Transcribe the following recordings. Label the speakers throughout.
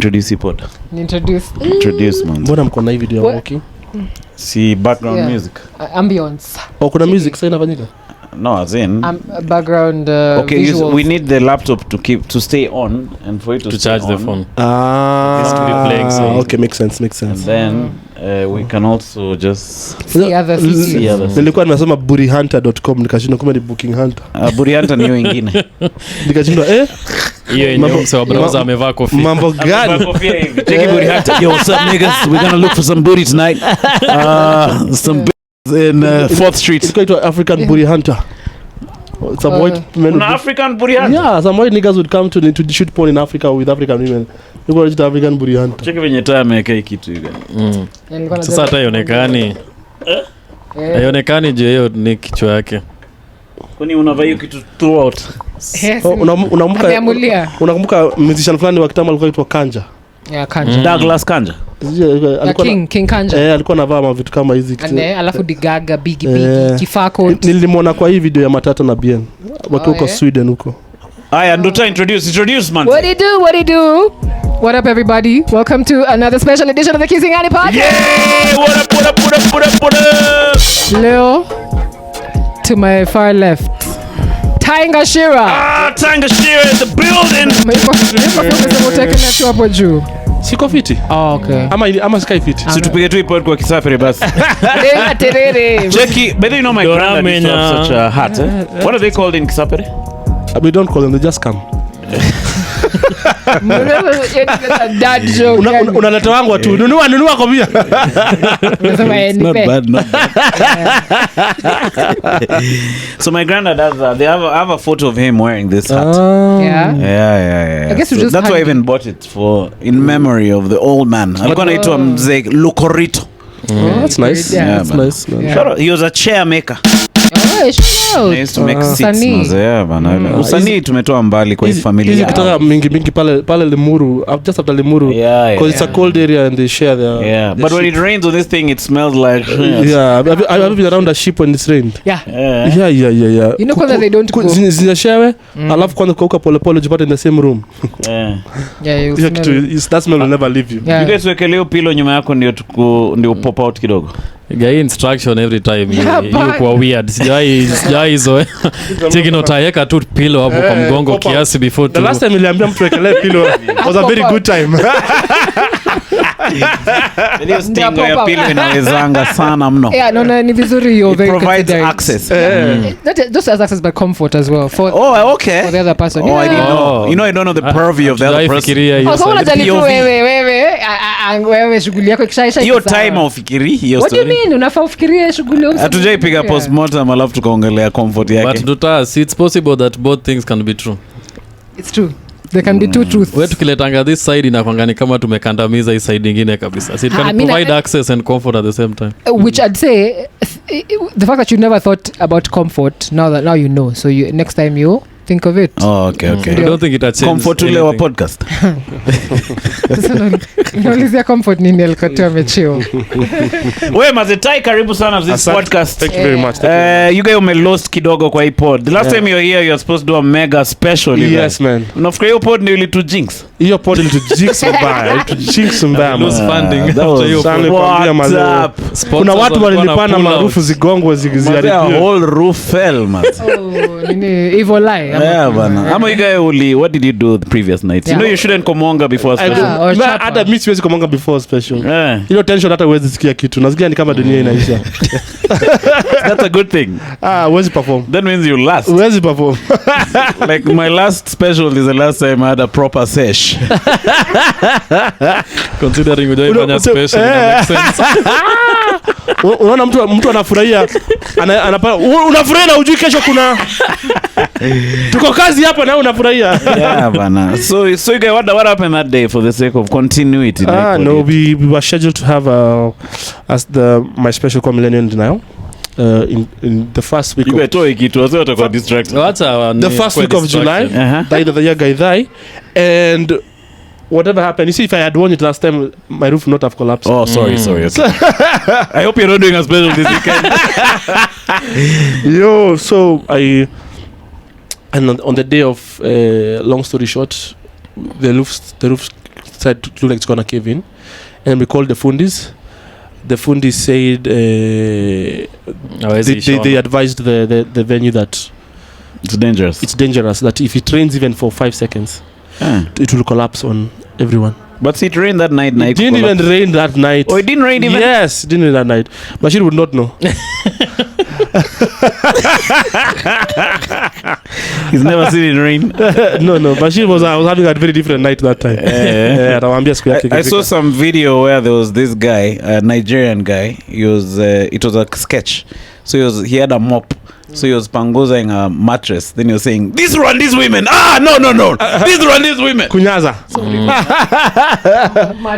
Speaker 1: Introduce pod. Introduce man.
Speaker 2: Mbona mko na hii video ya walking?
Speaker 1: See background music.
Speaker 3: Ambience.
Speaker 2: Kuna music sasa inafanyika?
Speaker 1: No, as in
Speaker 3: background
Speaker 1: okay, we need the laptop to stay on and for it to
Speaker 4: charge
Speaker 1: the
Speaker 4: phone.
Speaker 2: This
Speaker 4: to be playing, so
Speaker 2: okay, makes sense.
Speaker 1: And then we can also just
Speaker 3: see other videos.
Speaker 2: Nilikuwa nimesoma burihunter.com nikashindwa kama ni booking hunter.
Speaker 1: Burihunter ni nyingine.
Speaker 2: Nikashindwa
Speaker 4: hiyo yenyewe msao browser amevaa kofia.
Speaker 2: Mambo gani?
Speaker 1: Kofia hivi. Check Burihunter. Yo, what's up niggas? We're going to look for some booty tonight. Some in 4th Street.
Speaker 2: It's called African Booty Hunter. Some white men.
Speaker 1: African Booty Hunter.
Speaker 2: Yeah, some white niggas would come to shoot porn in Africa with African women. You call it African Booty Hunter.
Speaker 1: Check venye taa ameweka hii kitu hivi.
Speaker 4: Sasa hata haionekani. Haionekani je, hiyo ni kichwa yake.
Speaker 1: Kwani unavaa hiyo kitu throughout?
Speaker 2: Unakumbuka musician fulani wa kitambo alikuwa aitwa Kanja?
Speaker 3: Yeah, Kanja.
Speaker 1: Douglas Kanja.
Speaker 3: Alikuwa King Kanja.
Speaker 2: Alikuwa anavaa vitu kama hizi kitu.
Speaker 3: Alafu Digaga Biggie Kifako.
Speaker 2: Nilimwona kwa hii video ya Matata na Bien. Wako huko Sweden huko.
Speaker 1: Aya, ndo introduce man.
Speaker 3: What do you do? What up everybody? Welcome to another special edition of the Kissing Annie podcast.
Speaker 1: Yeah! What up?
Speaker 3: Leo to my far left. Ngachira.
Speaker 1: Ngachira in the building.
Speaker 3: Umesema hapo juu.
Speaker 2: Siko fiti.
Speaker 3: Oh, okay.
Speaker 2: Ama sky fiti.
Speaker 1: Si tupige tu ipod kwa kisafiri basi. Jackie, but you know my grandma used to have such a hat. What are they called in Kisapere?
Speaker 2: We don't call them, they just come.
Speaker 3: Dad joke.
Speaker 2: Unaleta wangu tu. Nunua kofia.
Speaker 1: Not bad. So my granddad does they have a photo of him wearing this hat. Yeah.
Speaker 3: I guess
Speaker 1: so that's why I even bought it for in memory of the old man. Alikuwa anaitwa Mzee Lukorito.
Speaker 2: That's nice.
Speaker 1: Yeah,
Speaker 2: that's nice, man.
Speaker 1: Yeah. He was a chair maker. He used to make seats. Usanii tumetoa mbali kwa hii familia.
Speaker 2: Hizi kutoka mingi pale Limuru, just after Limuru, because it's a cold area and they share their.
Speaker 1: Yeah, but when it rains on this thing, it smells like.
Speaker 2: Yeah, I've been around a ship when it's rained.
Speaker 3: Yeah.
Speaker 2: You
Speaker 3: know kwanza they don't go.
Speaker 2: Zinashewe, alafu kwanza kuoka pole jipata in the same room.
Speaker 3: Yeah,
Speaker 2: that smell will never leave you.
Speaker 1: You guys wekeleo pillow nyuma yako ndio pop out kidogo.
Speaker 4: Guy instruction every time you kwa weird. Sijai zo. Cheki notayeka tu pillow hapo kwa mgongo kiasi before
Speaker 2: the last time niliambia mtu wekelee pillow was a very good time.
Speaker 1: Ndio stingo ya pillow inawezanga sana mno.
Speaker 3: Yeah, no, ni vizuri hiyo very
Speaker 1: provides access.
Speaker 3: Not just as access but comfort as well for
Speaker 1: okay.
Speaker 3: For the other person.
Speaker 1: I didn't know. You know I don't know the purview of the other person.
Speaker 3: So unajali wewe shughuli yako kishaisha.
Speaker 1: Hiyo time ufikiri hiyo story.
Speaker 3: What do you mean? Unafaa ufikirie shughuli yako.
Speaker 1: Hatujaipiga postmortem alafu tukaongelea comfort yake.
Speaker 4: But it's possible that both things can be true.
Speaker 3: It's true. There can be two truths.
Speaker 4: Wewe tukiletanga this side inakwangani kama tumekandamiza hii side nyingine kabisa. So it can provide access and comfort at the same time.
Speaker 3: Which I'd say the fact that you never thought about comfort, now you know. So next time you think of it.
Speaker 1: Oh, okay.
Speaker 4: I don't think it has changed.
Speaker 1: Comfort ule wa podcast.
Speaker 3: Inaulizia comfort nini alikotoa mechio.
Speaker 1: Wewe mazetai karibu sana this podcast.
Speaker 2: Thank you very much.
Speaker 1: You guys ume lost kidogo kwa hii pod. The last time you were here you were supposed to do a mega special.
Speaker 2: Yes man.
Speaker 1: Unafikiri hiyo pod ndio ilitu jinx?
Speaker 2: Hiyo pod ilitu jinx mbaya.
Speaker 4: Lose funding.
Speaker 2: Kuna watu walilipana maarufu zigongwe zigiziharibiwe.
Speaker 1: The whole roof fell man.
Speaker 3: Nini evil lie.
Speaker 1: Yeah bana. Ama you guys what did you do the previous night? You know you shouldn't komonga before special.
Speaker 2: Hata mimi siwezi komonga before special. Ile tension hata huwezi sikia kitu. Nasikia ni kama dunia inaisha.
Speaker 1: That's a good thing.
Speaker 2: Huwezi perform.
Speaker 1: That means you last.
Speaker 2: Huwezi perform.
Speaker 1: Like my last special is the last time I had a proper sesh.
Speaker 4: Considering we don't have special, it makes sense.
Speaker 2: Unaona mtu anafurahia unafurahia na ujui kesho kuna tuko kazi hapa na unafurahia.
Speaker 1: Yeah bana. So you guys what happened that day for the sake of continuity?
Speaker 2: No, we were scheduled to have my special called Millennium Denial. In the first week
Speaker 1: the
Speaker 2: first week of July, the year Gaidai, and whatever happened, you see, if I had won it last time, my roof would not have collapsed.
Speaker 1: Oh, sorry. Okay. I hope you're not doing a special this weekend.
Speaker 2: So and on the day of long story short, the roof started to look like it's gonna cave in, and we called the fundis. The fundis said they advised the venue that
Speaker 1: it's dangerous.
Speaker 2: It's dangerous that if it rains even for 5 seconds, it will collapse on everyone.
Speaker 1: But it rained that night.
Speaker 2: It didn't even rain that night.
Speaker 1: Oh, it didn't rain even?
Speaker 2: Yes, it didn't rain that night. But she would not know.
Speaker 1: He's never seen it rain.
Speaker 2: No. But I was having a very different night that time.
Speaker 1: I saw some video where there was this guy, a Nigerian guy. It was a sketch. So he had a mop. So he was pangozing a mattress. Then he was saying, "This one, these women. No. This one, these women."
Speaker 2: Kunyaza.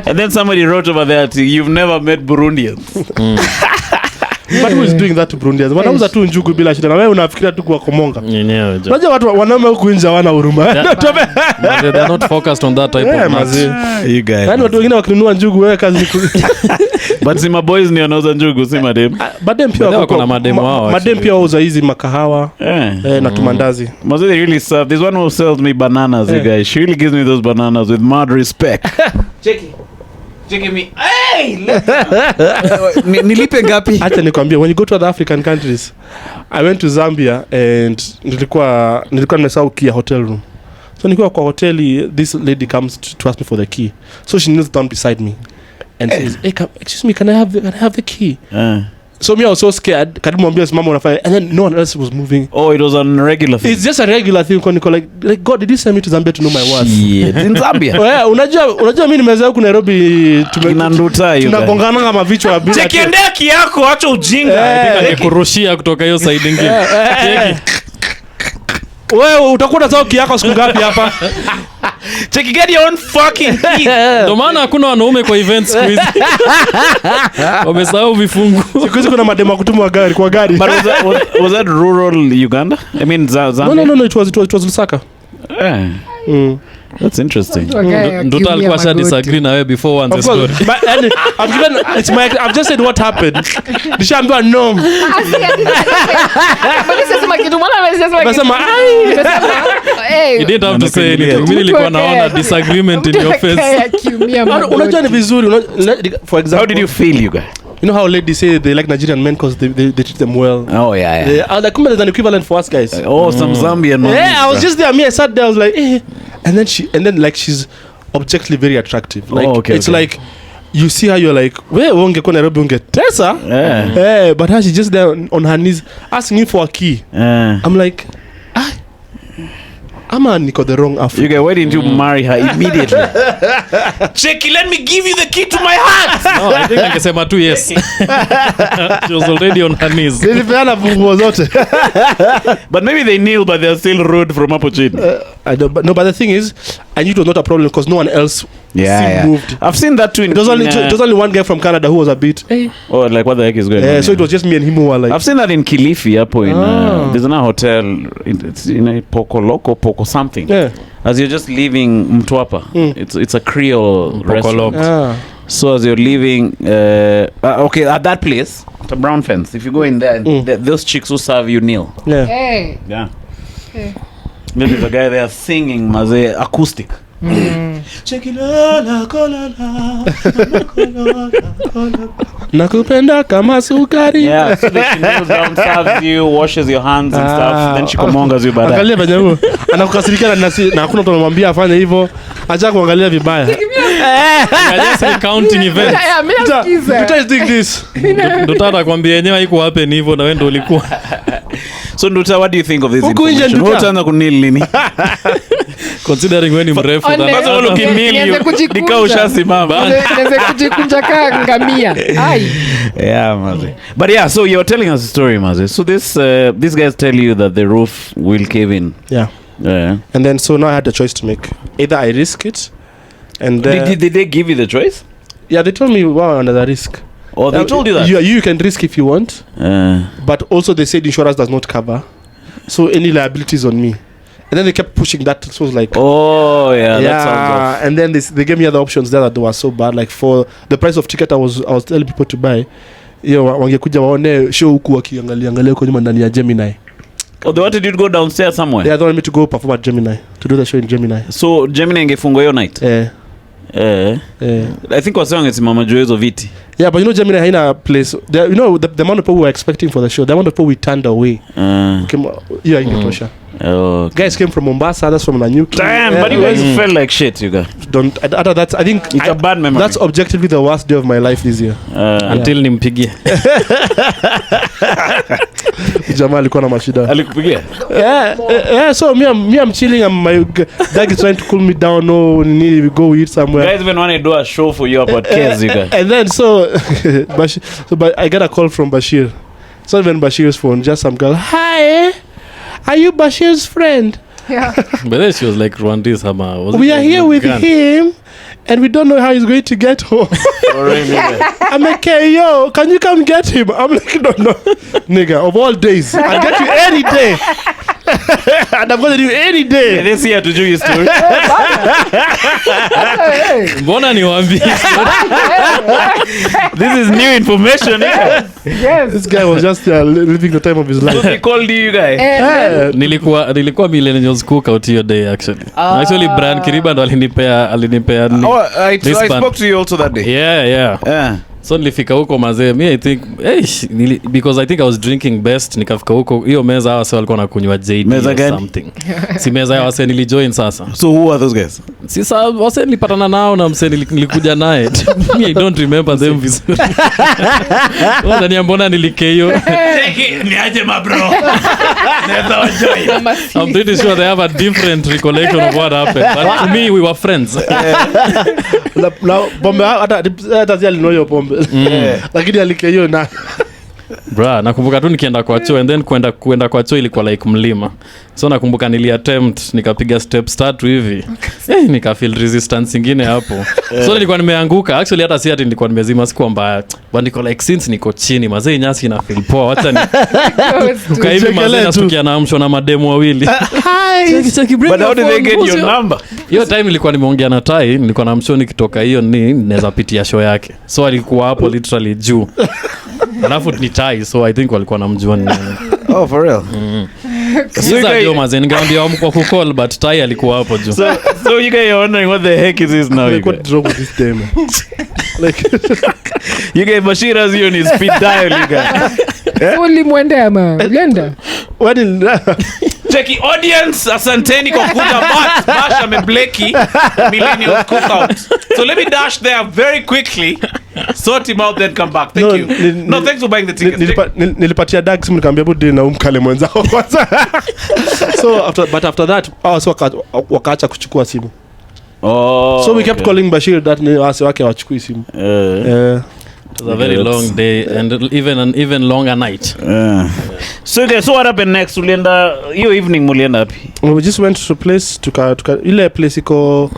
Speaker 1: And then somebody wrote over there, "You've never met Burundians."
Speaker 2: But who is doing that to Burundians? Wanauza tu njugu bila shida. Na wewe unafikiria tu kwa komonga.
Speaker 4: Yenyewe.
Speaker 2: Unajua watu wanaume huku nje hawana huruma.
Speaker 4: They're not focused on that type of mazi.
Speaker 1: You guys.
Speaker 2: Yaani watu wengine wakinunua njugu wewe kazi ni
Speaker 1: But si maboys ni wanauza njugu, si madem.
Speaker 2: Madem pia
Speaker 4: wako na madem wao.
Speaker 2: Madem pia wauza hizi makahawa na tumandazi.
Speaker 1: Must they really serve? There's one who sells me bananas, you guys. She really gives me those bananas with mad respect. Check me. Hey! Nilipe ngapi?
Speaker 2: Acha nikwambie, when you go to other African countries, I went to Zambia and nilikuwa nimesahau key ya hotel room. So nilikuwa kwa hoteli, this lady comes to ask me for the key. So she kneels down beside me and says, "Hey, excuse me, can I have the key?" So me, I was so scared. Karibu mwambia simama unafanya, and then no one else was moving.
Speaker 1: Oh, it was a regular thing.
Speaker 2: It's just a regular thing. Like God, did you send me to Zambia to know my worth?
Speaker 1: Yeah, in Zambia.
Speaker 2: Yeah, unajua mimi nimezoea huko Nairobi tunagongana kama vichwa bila.
Speaker 1: Chekiendea kiako, acha ujinga.
Speaker 4: Nikurushia kutoka hiyo side nyingine.
Speaker 2: Wewe utakuwa na zao kiako siku ngapi hapa?
Speaker 1: Check, get your own fucking key.
Speaker 4: Ndio maana hakuna wanaume kwa events siku hizi. Wamesahau vifungu.
Speaker 2: Siku hizi kuna mademo kutumwa gari kwa gari.
Speaker 1: But was that rural Uganda? I mean Zambia?
Speaker 2: No, it was Lusaka.
Speaker 1: That's interesting.
Speaker 4: Nduta alikuwa sha disagree na wewe before one the story.
Speaker 2: But I've just said what happened. Nishaambiwa no.
Speaker 4: You didn't have to say anything. Mimi nilikuwa naona disagreement in your face.
Speaker 2: Unajua ni vizuri. For example,
Speaker 1: how did you feel, you guys?
Speaker 2: You know how ladies say they like Nigerian men because they treat them well.
Speaker 1: Oh yeah.
Speaker 2: I was like, there's an equivalent for us guys.
Speaker 1: Some Zambian man.
Speaker 2: Yeah, I was just there. I sat there. I was like, and then like she's objectively very attractive. Like it's like you see her, you're like, where ungekuwa Nairobi ungetesa? Yeah. But her, she's just there on her knees asking me for a key. I'm like, Niko the wrong Africa.
Speaker 1: You guys, why didn't you marry her immediately? Checky, let me give you the key to my heart.
Speaker 4: No, I think ningesema tu yes. She was already on her knees.
Speaker 2: Nilipeana funguo zote.
Speaker 1: But maybe they kneel, but they're still rude from up chin.
Speaker 2: I don't. But the thing is, I knew it was not a problem because no one else moved.
Speaker 1: I've seen that too.
Speaker 2: There was only one guy from Canada who was a bit.
Speaker 1: Oh, like what the heck is going on?
Speaker 2: So it was just me and him who were like.
Speaker 1: I've seen that in Kilifi, there's a hotel. It's in a Poco something. Yeah. As you're just leaving Mtwapa, it's a Creole restaurant. So as you're leaving, okay, at that place, it's a brown fence. If you go in there, those chicks who serve you kneel.
Speaker 2: Yeah.
Speaker 3: Hey.
Speaker 1: Yeah. Hey. Then there's a guy there singing maze acoustic.
Speaker 2: Nakupenda kama sukari.
Speaker 1: Yeah, so then she kneels down, serves you, washes your hands and stuff. Then she komongas you baadaye.
Speaker 2: Angalia venye huo anakukasirikia na hakuna mtu anamwambia afanye hivyo. Acha kuangalia vibaya.
Speaker 4: Just recounting events.
Speaker 2: You guys think this?
Speaker 4: Nduta anakuambia yenyewe haiko happen hivyo na wewe ndio ulikuwa.
Speaker 1: So Nduta, what do you think of this information? Utaanza kunil nini?
Speaker 4: Considering when mrefu
Speaker 1: that's all looking meal. Nikao ushasimama.
Speaker 3: Nianze kujikunja kama ngamia.
Speaker 1: Yeah, maze. But yeah, so you're telling us a story, maze. So these guys tell you that the roof will cave in.
Speaker 2: Yeah. And then so now I had a choice to make. Either I risk it and
Speaker 1: did they give you the choice?
Speaker 2: Yeah, they told me under the risk.
Speaker 1: Oh, they told you that?
Speaker 2: You can risk if you want. But also they said insurance does not cover. So any liabilities on me. And then they kept pushing that. So it was like,
Speaker 1: oh yeah, that sounds off.
Speaker 2: And then they gave me other options there that were so bad. Like for the price of ticket I was telling people to buy, wangekuja waone show huku wakiangalia huko nyuma ndani ya Gemini.
Speaker 1: Oh, they wanted you to go downstairs somewhere?
Speaker 2: Yeah, they wanted me to go perform at Gemini, to do the show in Gemini.
Speaker 1: So Gemini ingefungwa hiyo night? I think what's wrong is mama Joezo viti.
Speaker 2: Yeah, but you know Germany haina place. The amount of people we were expecting for the show, the amount of people we turned away. Ingetosha.
Speaker 1: Oh, okay.
Speaker 2: Guys came from Mombasa, others from Nanyuki.
Speaker 1: Damn, but you guys felt like shit, you guys.
Speaker 2: That's I think
Speaker 1: it's a bad memory.
Speaker 2: That's objectively the worst day of my life this year.
Speaker 4: Until nimpigie.
Speaker 2: Jamaa alikuwa na mashida.
Speaker 1: Alikupigia?
Speaker 2: Yeah, so me I'm chilling and my dad is trying to cool me down. No, we go eat somewhere.
Speaker 1: You guys even want to do a show for you about kids, you guys.
Speaker 2: And then but I got a call from Bashir. It's not even Bashir's phone, just some girl. Hi, are you Bashir's friend?
Speaker 3: Yeah.
Speaker 4: But then she was like, Rwandese Hama.
Speaker 2: We are here with him, and we don't know how he's going to get home. I'm like, hey, yo, can you come get him? I'm like, no. Nigga, of all days, I'll get you any day. And I'm going to do any day.
Speaker 1: Yeah, this here to do your story.
Speaker 4: Mbona niwaambie?
Speaker 1: This is new information.
Speaker 3: Yes.
Speaker 2: This guy was just living the time of his life.
Speaker 1: So he called you guys.
Speaker 4: Nilikuwa millennials cookout hiyo day actually. Actually Brian Kiriba ndo alinipea
Speaker 1: I spoke to you also that day.
Speaker 4: Yeah. So nilifika huko mazee, me I think because I think I was drinking best, nikafika huko hiyo meza hawa sasa walikuwa nakunywa JD
Speaker 1: meza
Speaker 4: or
Speaker 1: gani?
Speaker 4: something. Si meza ya wase nilijoin sasa.
Speaker 1: So who are those guys?
Speaker 4: Sasa wase nilipatana nao na mse nilikuja naye. Me I don't remember them vizuri. Wala mbona nilikeyo.
Speaker 1: Niaje ma bro. Never enjoy.
Speaker 4: I'm pretty sure they have a different recollection of what happened. But to me we were friends.
Speaker 2: Now bombe hata zia linoyo pombe. Lakini alikeyo na
Speaker 4: Bra, nakumbuka tu nikienda kwa choo and then kwenda kwa choo ilikuwa like mlima. So nakumbuka attempt nikapiga step start hivi. Nika feel resistance nyingine hapo. So nilikuwa nimeanguka. Actually hata si ati nilikuwa nimezima siku mbaya. But niko like since niko chini mazee nyasi ina feel poa. Acha ni ukaivi mazee nasikia naamshwa na mademo wawili.
Speaker 2: Hi.
Speaker 1: But how did they get your number?
Speaker 4: Hiyo time nilikuwa nimeongea na Tai, nilikuwa namshow nikitoka hiyo naweza pitia show yake. So alikuwa hapo literally juu. Alafu ni Tai, so I think walikuwa namjua ni nani.
Speaker 1: Oh, for real?
Speaker 4: Sasa ndio mazee ningeambia kwa kucall but Tai alikuwa hapo juu.
Speaker 1: So you guys are wondering what the heck is this now?
Speaker 2: Like what's wrong with this day, man? Like
Speaker 1: you guys Bashir has you on his speed dial, you guys.
Speaker 3: Fully mwende ama blender.
Speaker 2: What in
Speaker 1: Cheki audience, asanteni kwa kuja but Basha Mebleki Millennial Cookout. So let me dash there very quickly. Sort him out then come back. Thank you. Thanks for buying the tickets.
Speaker 2: Nilipatia dag simu nikamwambia budi na umkale mwenzao kwanza. So after that so wakaacha kuchukua simu.
Speaker 1: Oh.
Speaker 2: So we kept calling Bashir that ni wase wake wachukui simu.
Speaker 4: It was a very long day and even longer night.
Speaker 1: So guys, what happened next? Ulienda hiyo evening mulienda wapi?
Speaker 2: We just went to a place tuka ile place iko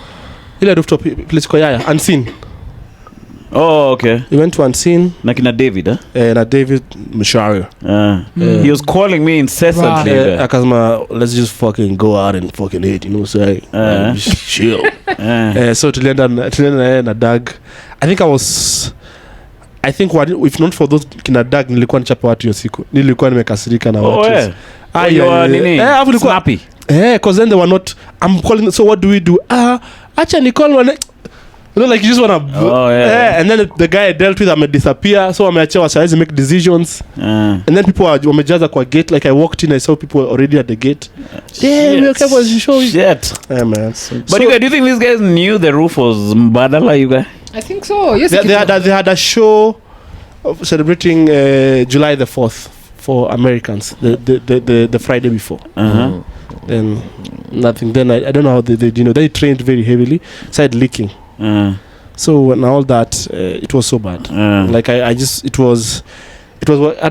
Speaker 2: ile rooftop place iko Yaya Unseen.
Speaker 1: Oh, okay.
Speaker 2: We went to Unseen.
Speaker 1: Na kina David,
Speaker 2: na David Mshari.
Speaker 1: He was calling me incessantly.
Speaker 2: Akasema let's just fucking go out and fucking eat, you know what I'm saying? Chill. So tulienda na Dag. I think what if not for those kina Dag nilikuwa nichapa watu hiyo siku. Nilikuwa nimekasirika na watu.
Speaker 1: Nini? Snappy.
Speaker 2: Because then they were not. I'm calling. So what do we do? Acha ni call one. You know, like you just wanna. And then the guy I dealt with, I'm disappear. So ameacha wasiwezi make decisions. And then people wamejaza kwa gate. Like I walked in, I saw people already at the gate. Yeah, we okay for the show.
Speaker 1: Shit.
Speaker 2: Yeah, man.
Speaker 1: But you guys, do you think these guys knew the roof was Mbadala? You guys?
Speaker 3: I think so. Yes.
Speaker 2: They had a show of celebrating July the 4th for Americans. The Friday before. Then nothing. Then I don't know how they did. You know, they trained very heavily. Started leaking. So and all that it was so bad. Like I just it was I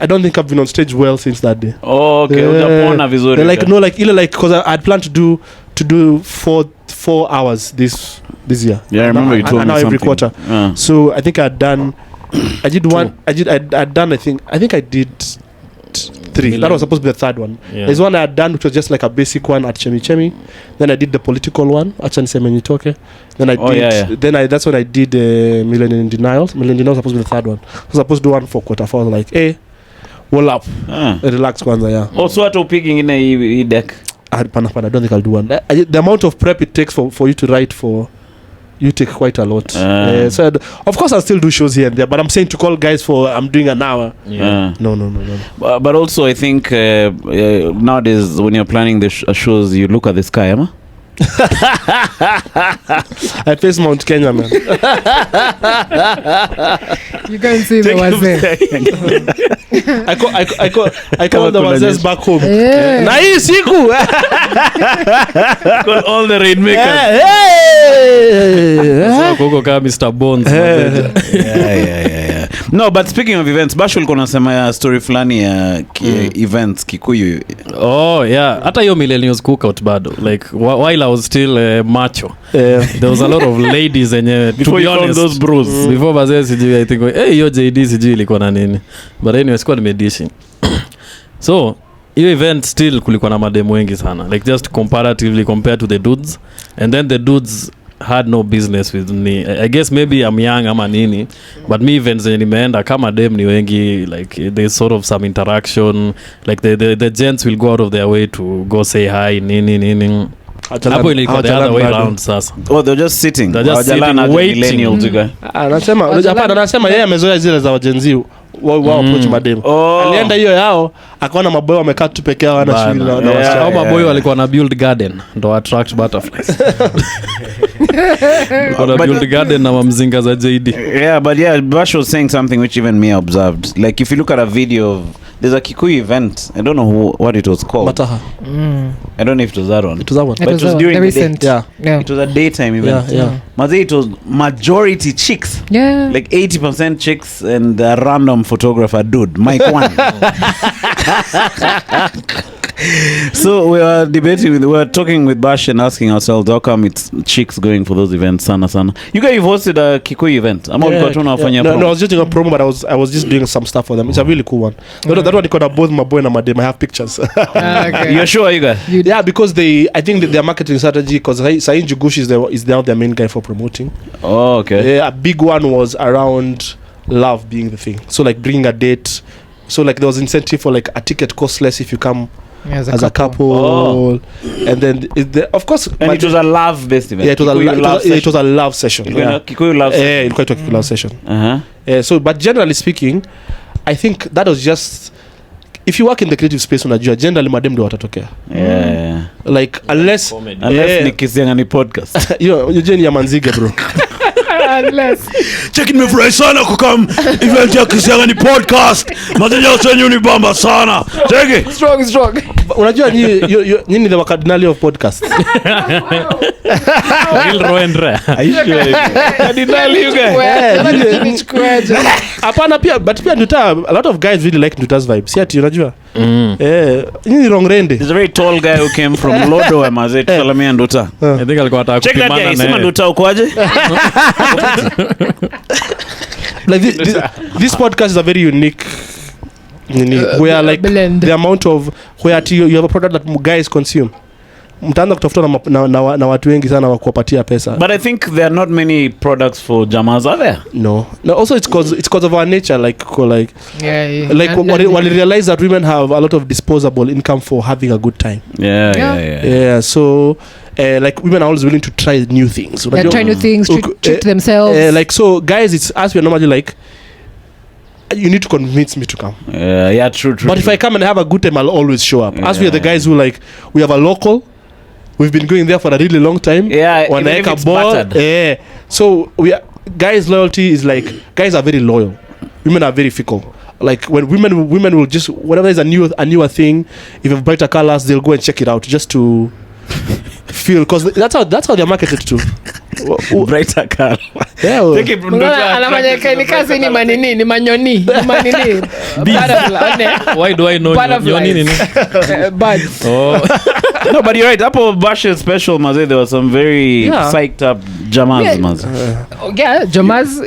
Speaker 2: don't think I've been on stage well since that day.
Speaker 1: Oh, okay.
Speaker 2: Like because I had planned to do 4 hours this year.
Speaker 1: Yeah, I remember you told me something.
Speaker 2: Every quarter. So I think I'd done I did 3. That was supposed to be the third one. There's one I had done which was just like a basic one at Chemi. Then I did the political one, Acha Niseme Nitoke. Then I did that's when I did Millennial in Denial. Millennial in Denial was supposed to be the third one. I was supposed to do one for quarter 4. I was like, hey, roll up. Relax kwanza, yeah.
Speaker 1: Also what picking in a deck?
Speaker 2: I don't think I'll do one. The amount of prep it takes for you to write for you take quite a lot. So of course I'll still do shows here and there, but I'm saying to call guys for I'm doing an hour. No.
Speaker 1: But also I think nowadays when you're planning the shows, you look at the sky, am I?
Speaker 2: I face Mount Kenya, man.
Speaker 3: You can see the wazee.
Speaker 2: I call the wazee back home.
Speaker 3: Yeah.
Speaker 2: Na hii siku.
Speaker 1: Call all the rainmakers.
Speaker 4: Koko kama Mr. Bones.
Speaker 1: Yeah. No, but speaking of events, Basho ulikuwa unasema ya story fulani ya events Kikuyu.
Speaker 4: Oh yeah, hata hiyo millennials cookout bado. Like while I was still macho, there was a lot of ladies and to be honest,
Speaker 1: those bros
Speaker 4: before bazee sijui I think hiyo JD sijui ilikuwa na nini, but anyway sikuwa nimedishi. So hiyo event still kulikuwa na mademu wengi sana, like just comparatively compared to the dudes, and then the dudes had no business with me. I guess maybe I'm young ama nini, but me events zenye nimeenda kama dem ni wengi, like there's sort of some interaction, like the gents will go out of their way to go say hi nini. Hapo ilikuwa the other way around sasa.
Speaker 1: Oh, they're just sitting.
Speaker 4: Waiting.
Speaker 2: Anasema yeye amezoea zile za wajenzi wao approach madem. Alienda hiyo yao akaona maboy wamekaa tu peke yao wana shughuli na wasichana.
Speaker 4: Maboy walikuwa na build garden ndo attract butterflies. Kuna build garden na mamzinga za JD.
Speaker 1: Yeah, but yeah, Bash was saying something which even me observed. Like if you look at a video of there's a Kikuyu event. I don't know what it was called.
Speaker 2: Mataha.
Speaker 1: I don't know if it was that one.
Speaker 2: It was that one.
Speaker 1: But it was during the day.
Speaker 2: Yeah.
Speaker 1: It was a daytime event.
Speaker 2: Yeah.
Speaker 1: Mazi, it was majority chicks.
Speaker 3: Yeah.
Speaker 1: Like 80% chicks and a random photographer dude, Mike One. So we were talking with Bash and asking ourselves how come it's chicks going for those events sana. You guys hosted a Kikuyu event.
Speaker 2: No, I was just doing a promo, but I was just doing some stuff for them. It's a really cool one. That one got both my boy and my dad. I have pictures.
Speaker 3: Okay.
Speaker 1: You're sure you guys?
Speaker 2: Yeah, because I think that their marketing strategy, because Sain Jugush is now their main guy for promoting.
Speaker 1: Oh, okay.
Speaker 2: A big one was around love being the thing. So like bringing a date. So like there was incentive for like a ticket cost less if you come as a couple.
Speaker 1: Oh.
Speaker 2: And then of course,
Speaker 1: and it was a love based event.
Speaker 2: Yeah, it was a love session.
Speaker 1: Kikuyu love session.
Speaker 2: Yeah, it was a Kikuyu love session.
Speaker 1: So
Speaker 2: but generally speaking, I think that was just, if you work in the creative space unajua generally madem ndio watatokea.
Speaker 1: Yeah.
Speaker 2: Like unless
Speaker 1: ni Kisianga ni podcast.
Speaker 2: You jeni ya Manzige bro.
Speaker 3: Unless
Speaker 1: Check in nimefurahi sana kukam event ya Kisianga ni podcast. Mateja senyu ni bamba sana. Check it.
Speaker 3: Strong.
Speaker 2: Unajua nyinyi ni the wakardinali of podcast.
Speaker 4: Real raw and rare.
Speaker 1: Kardinali you guys.
Speaker 2: Hapana pia, but pia Nduta, a lot of guys really like Nduta's vibe. Si ati unajua? Nyinyi wrong rende.
Speaker 1: There's a very tall guy who came from Lodo Maze Salamia Nduta.
Speaker 4: I think alikuwa ataka kupimana naye.
Speaker 1: Check that guy, Nduta ukoaje?
Speaker 2: Like this podcast is a very unique where like
Speaker 3: blend.
Speaker 2: The amount of where you have a product that guys consume. Mtaanza kutafuta na watu wengi sana wa kuwapatia pesa.
Speaker 1: But I think there are not many products for Jamas are there.
Speaker 2: No, also it's cause of our nature, like
Speaker 3: yeah.
Speaker 2: Like when you realize that women have a lot of disposable income for having a good time. Yeah. So like women are always willing to try new things.
Speaker 3: They're trying new things, treat themselves.
Speaker 2: Like so guys, it's as we're normally like, you need to convince me to come.
Speaker 1: Yeah, true.
Speaker 2: But if I come and have a good time, I'll always show up. As we are the guys who like, we have a local, we've been going there for a really long time.
Speaker 1: Yeah, even if it's battered.
Speaker 2: So guys' loyalty is like, guys are very loyal. Women are very fickle. Like when women will just, whatever is a newer thing, if you have brighter colors, they'll go and check it out just to feel, because that's how they're marketed to.
Speaker 1: Brighter color.
Speaker 2: Yeah.
Speaker 1: Take it from
Speaker 3: Anamanyeka ni kazi ni manini, ni manyoni, ni manini.
Speaker 4: Why do I know nyoni?
Speaker 3: Birds.
Speaker 4: Oh.
Speaker 1: No, but you're right. Apple Bashir special Maze, there were some very psyched up Jamas Maze.
Speaker 3: Yeah, Jamas.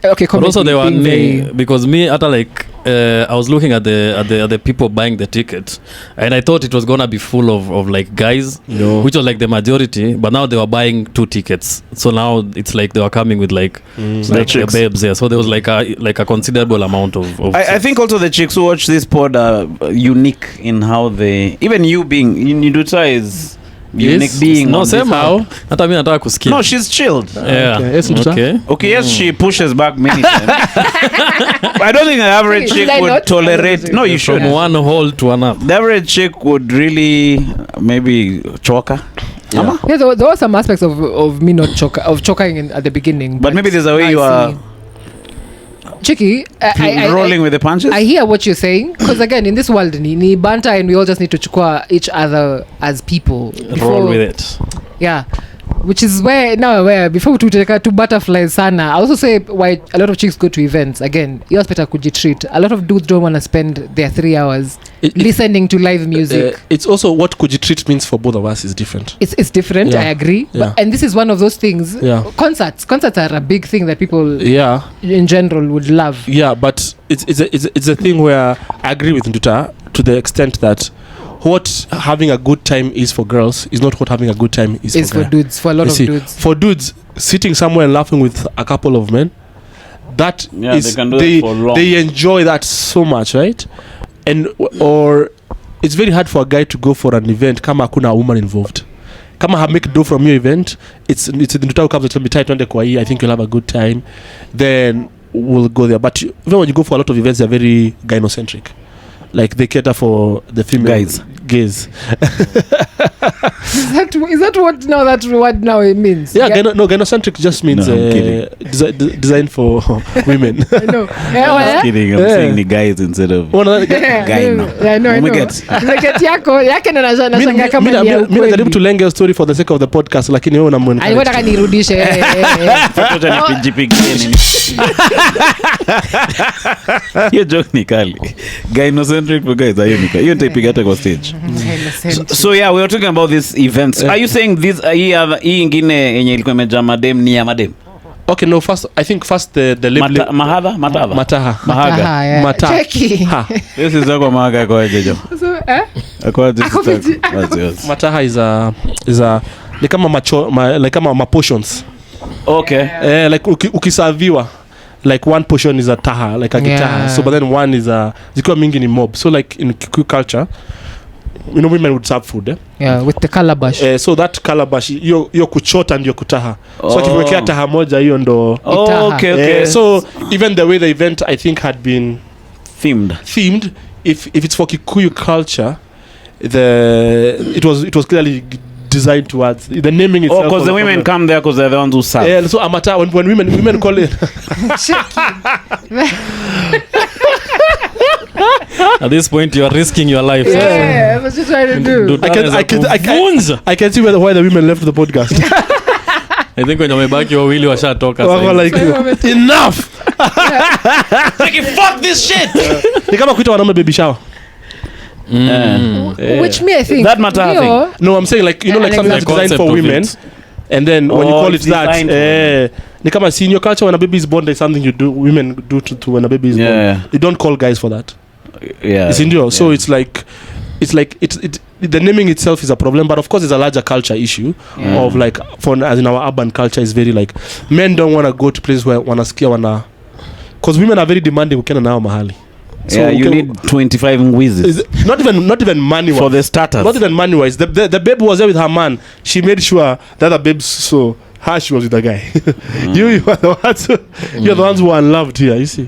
Speaker 3: Okay,
Speaker 4: but also they were because me at like I was looking at the people buying the ticket, and I thought it was gonna be full of like guys, which was like the majority. But now they were buying 2 tickets, so now it's like they were coming with like the babes there. So there was like a considerable amount of
Speaker 1: I think also the chicks who watch this pod are unique in how they, even you being Nduta is unique being.
Speaker 4: No, same how. Hata mimi nataka kusikia.
Speaker 1: No, she's chilled.
Speaker 4: Yeah. Okay,
Speaker 1: yes, she pushes back many times. I don't think the average chick would tolerate. No, you should.
Speaker 4: From one hole to another.
Speaker 1: The average chick would really maybe choker.
Speaker 3: Yeah, there were some aspects of me not choking at the beginning.
Speaker 1: But maybe there's a way you are
Speaker 3: tricky.
Speaker 1: Rolling with the punches.
Speaker 3: I hear what you're saying, because again, in this world, ni banter, and we all just need to chukua each other as people.
Speaker 4: Roll with it.
Speaker 3: Yeah. Which is where before we take to butterflies sana, I also say why a lot of chicks go to events. Again, you better kujitreat. A lot of dudes don't want to spend their 3 hours listening to live music.
Speaker 2: It's also what kujitreat means for both of us is different.
Speaker 3: It's different. I agree.
Speaker 2: Yeah.
Speaker 3: And this is one of those things.
Speaker 2: Yeah.
Speaker 3: Concerts are a big thing that people in general would love.
Speaker 2: Yeah, but it's a thing where I agree with Nduta to the extent that what having a good time is for girls is not what having a good time is
Speaker 3: for dudes. For a lot of dudes.
Speaker 2: For dudes, sitting somewhere and laughing with a couple of men, that is,
Speaker 1: they can do it for long.
Speaker 2: They enjoy that so much, right? Or it's very hard for a guy to go for an event kama hakuna woman involved. Kama have make dough from your event, it's the Nduta comes and tell me tight on the kwa I think you'll have a good time, then we'll go there. But even when you go for a lot of events, they're very gynocentric. Like they cater for the female gays.
Speaker 3: Is that what now that word now it means?
Speaker 2: Yeah, gynocentric just means designed for women.
Speaker 3: I know.
Speaker 1: I'm kidding. I'm saying the guys instead of guy now.
Speaker 3: I know. Like yako yake na nashanga kama ni ya.
Speaker 2: Mimi najaribu to lenga story for the sake of the podcast, lakini wewe unamwona.
Speaker 3: Nataka nirudishe.
Speaker 1: Foto nipigeni. Hiyo joke ni kali. Gynocentric for guys, hiyo nitaipiga hata kwa stage. So yeah, we were talking about these events. Are you saying this hii ingine yenye ilikuwa imejaa madem ni ya madem?
Speaker 2: Okay, no, I think the label Mataha.
Speaker 1: This is kwa mahaga kwa jejo.
Speaker 3: So
Speaker 2: Mataha is a ni kama like kama portions.
Speaker 1: Okay.
Speaker 2: Like ukisaviwa like one portion is a taha, like a guitar. So but then one is a zikuwa mingi ni mob. So like in Kikuyu culture, you know, women would serve food.
Speaker 3: Yeah, with the calabash.
Speaker 2: So that calabash, yo kuchota ndio kutaha. So kiwekea taha moja hiyo ndo.
Speaker 1: Okay.
Speaker 2: So even the way the event I think had been themed, if it's for Kikuyu culture, it was clearly designed towards the naming itself.
Speaker 1: Because the women come there because they're the ones who serve.
Speaker 2: Yeah, so amata when women call it.
Speaker 4: At this point, you are risking your life.
Speaker 3: Yeah, that's what you're trying to do.
Speaker 2: I can see why the women left the podcast.
Speaker 4: I think when wamebaki wawili washatoka.
Speaker 2: Like enough.
Speaker 1: Like fuck this shit.
Speaker 2: Ni kama kuita wanaume baby shower.
Speaker 3: Which me I think
Speaker 1: that matter thing.
Speaker 2: No, I'm saying like like something designed for women, and then when you call it that, ni kama in your culture when a baby is born, there's something women do to when a baby is born. You don't call guys for that. It's India, so it's like the naming itself is a problem, but of course it's a larger culture issue of like as in our urban culture is very like men don't want to go to places where because women are very demanding. Ukienda nao mahali.
Speaker 1: So you need 25 ngwizes.
Speaker 2: Not even money wise.
Speaker 1: For the starters.
Speaker 2: Not even money wise. The babe was there with her man. She made sure that the babe she was with the guy. You are the ones. You're the ones who are unloved here. You see.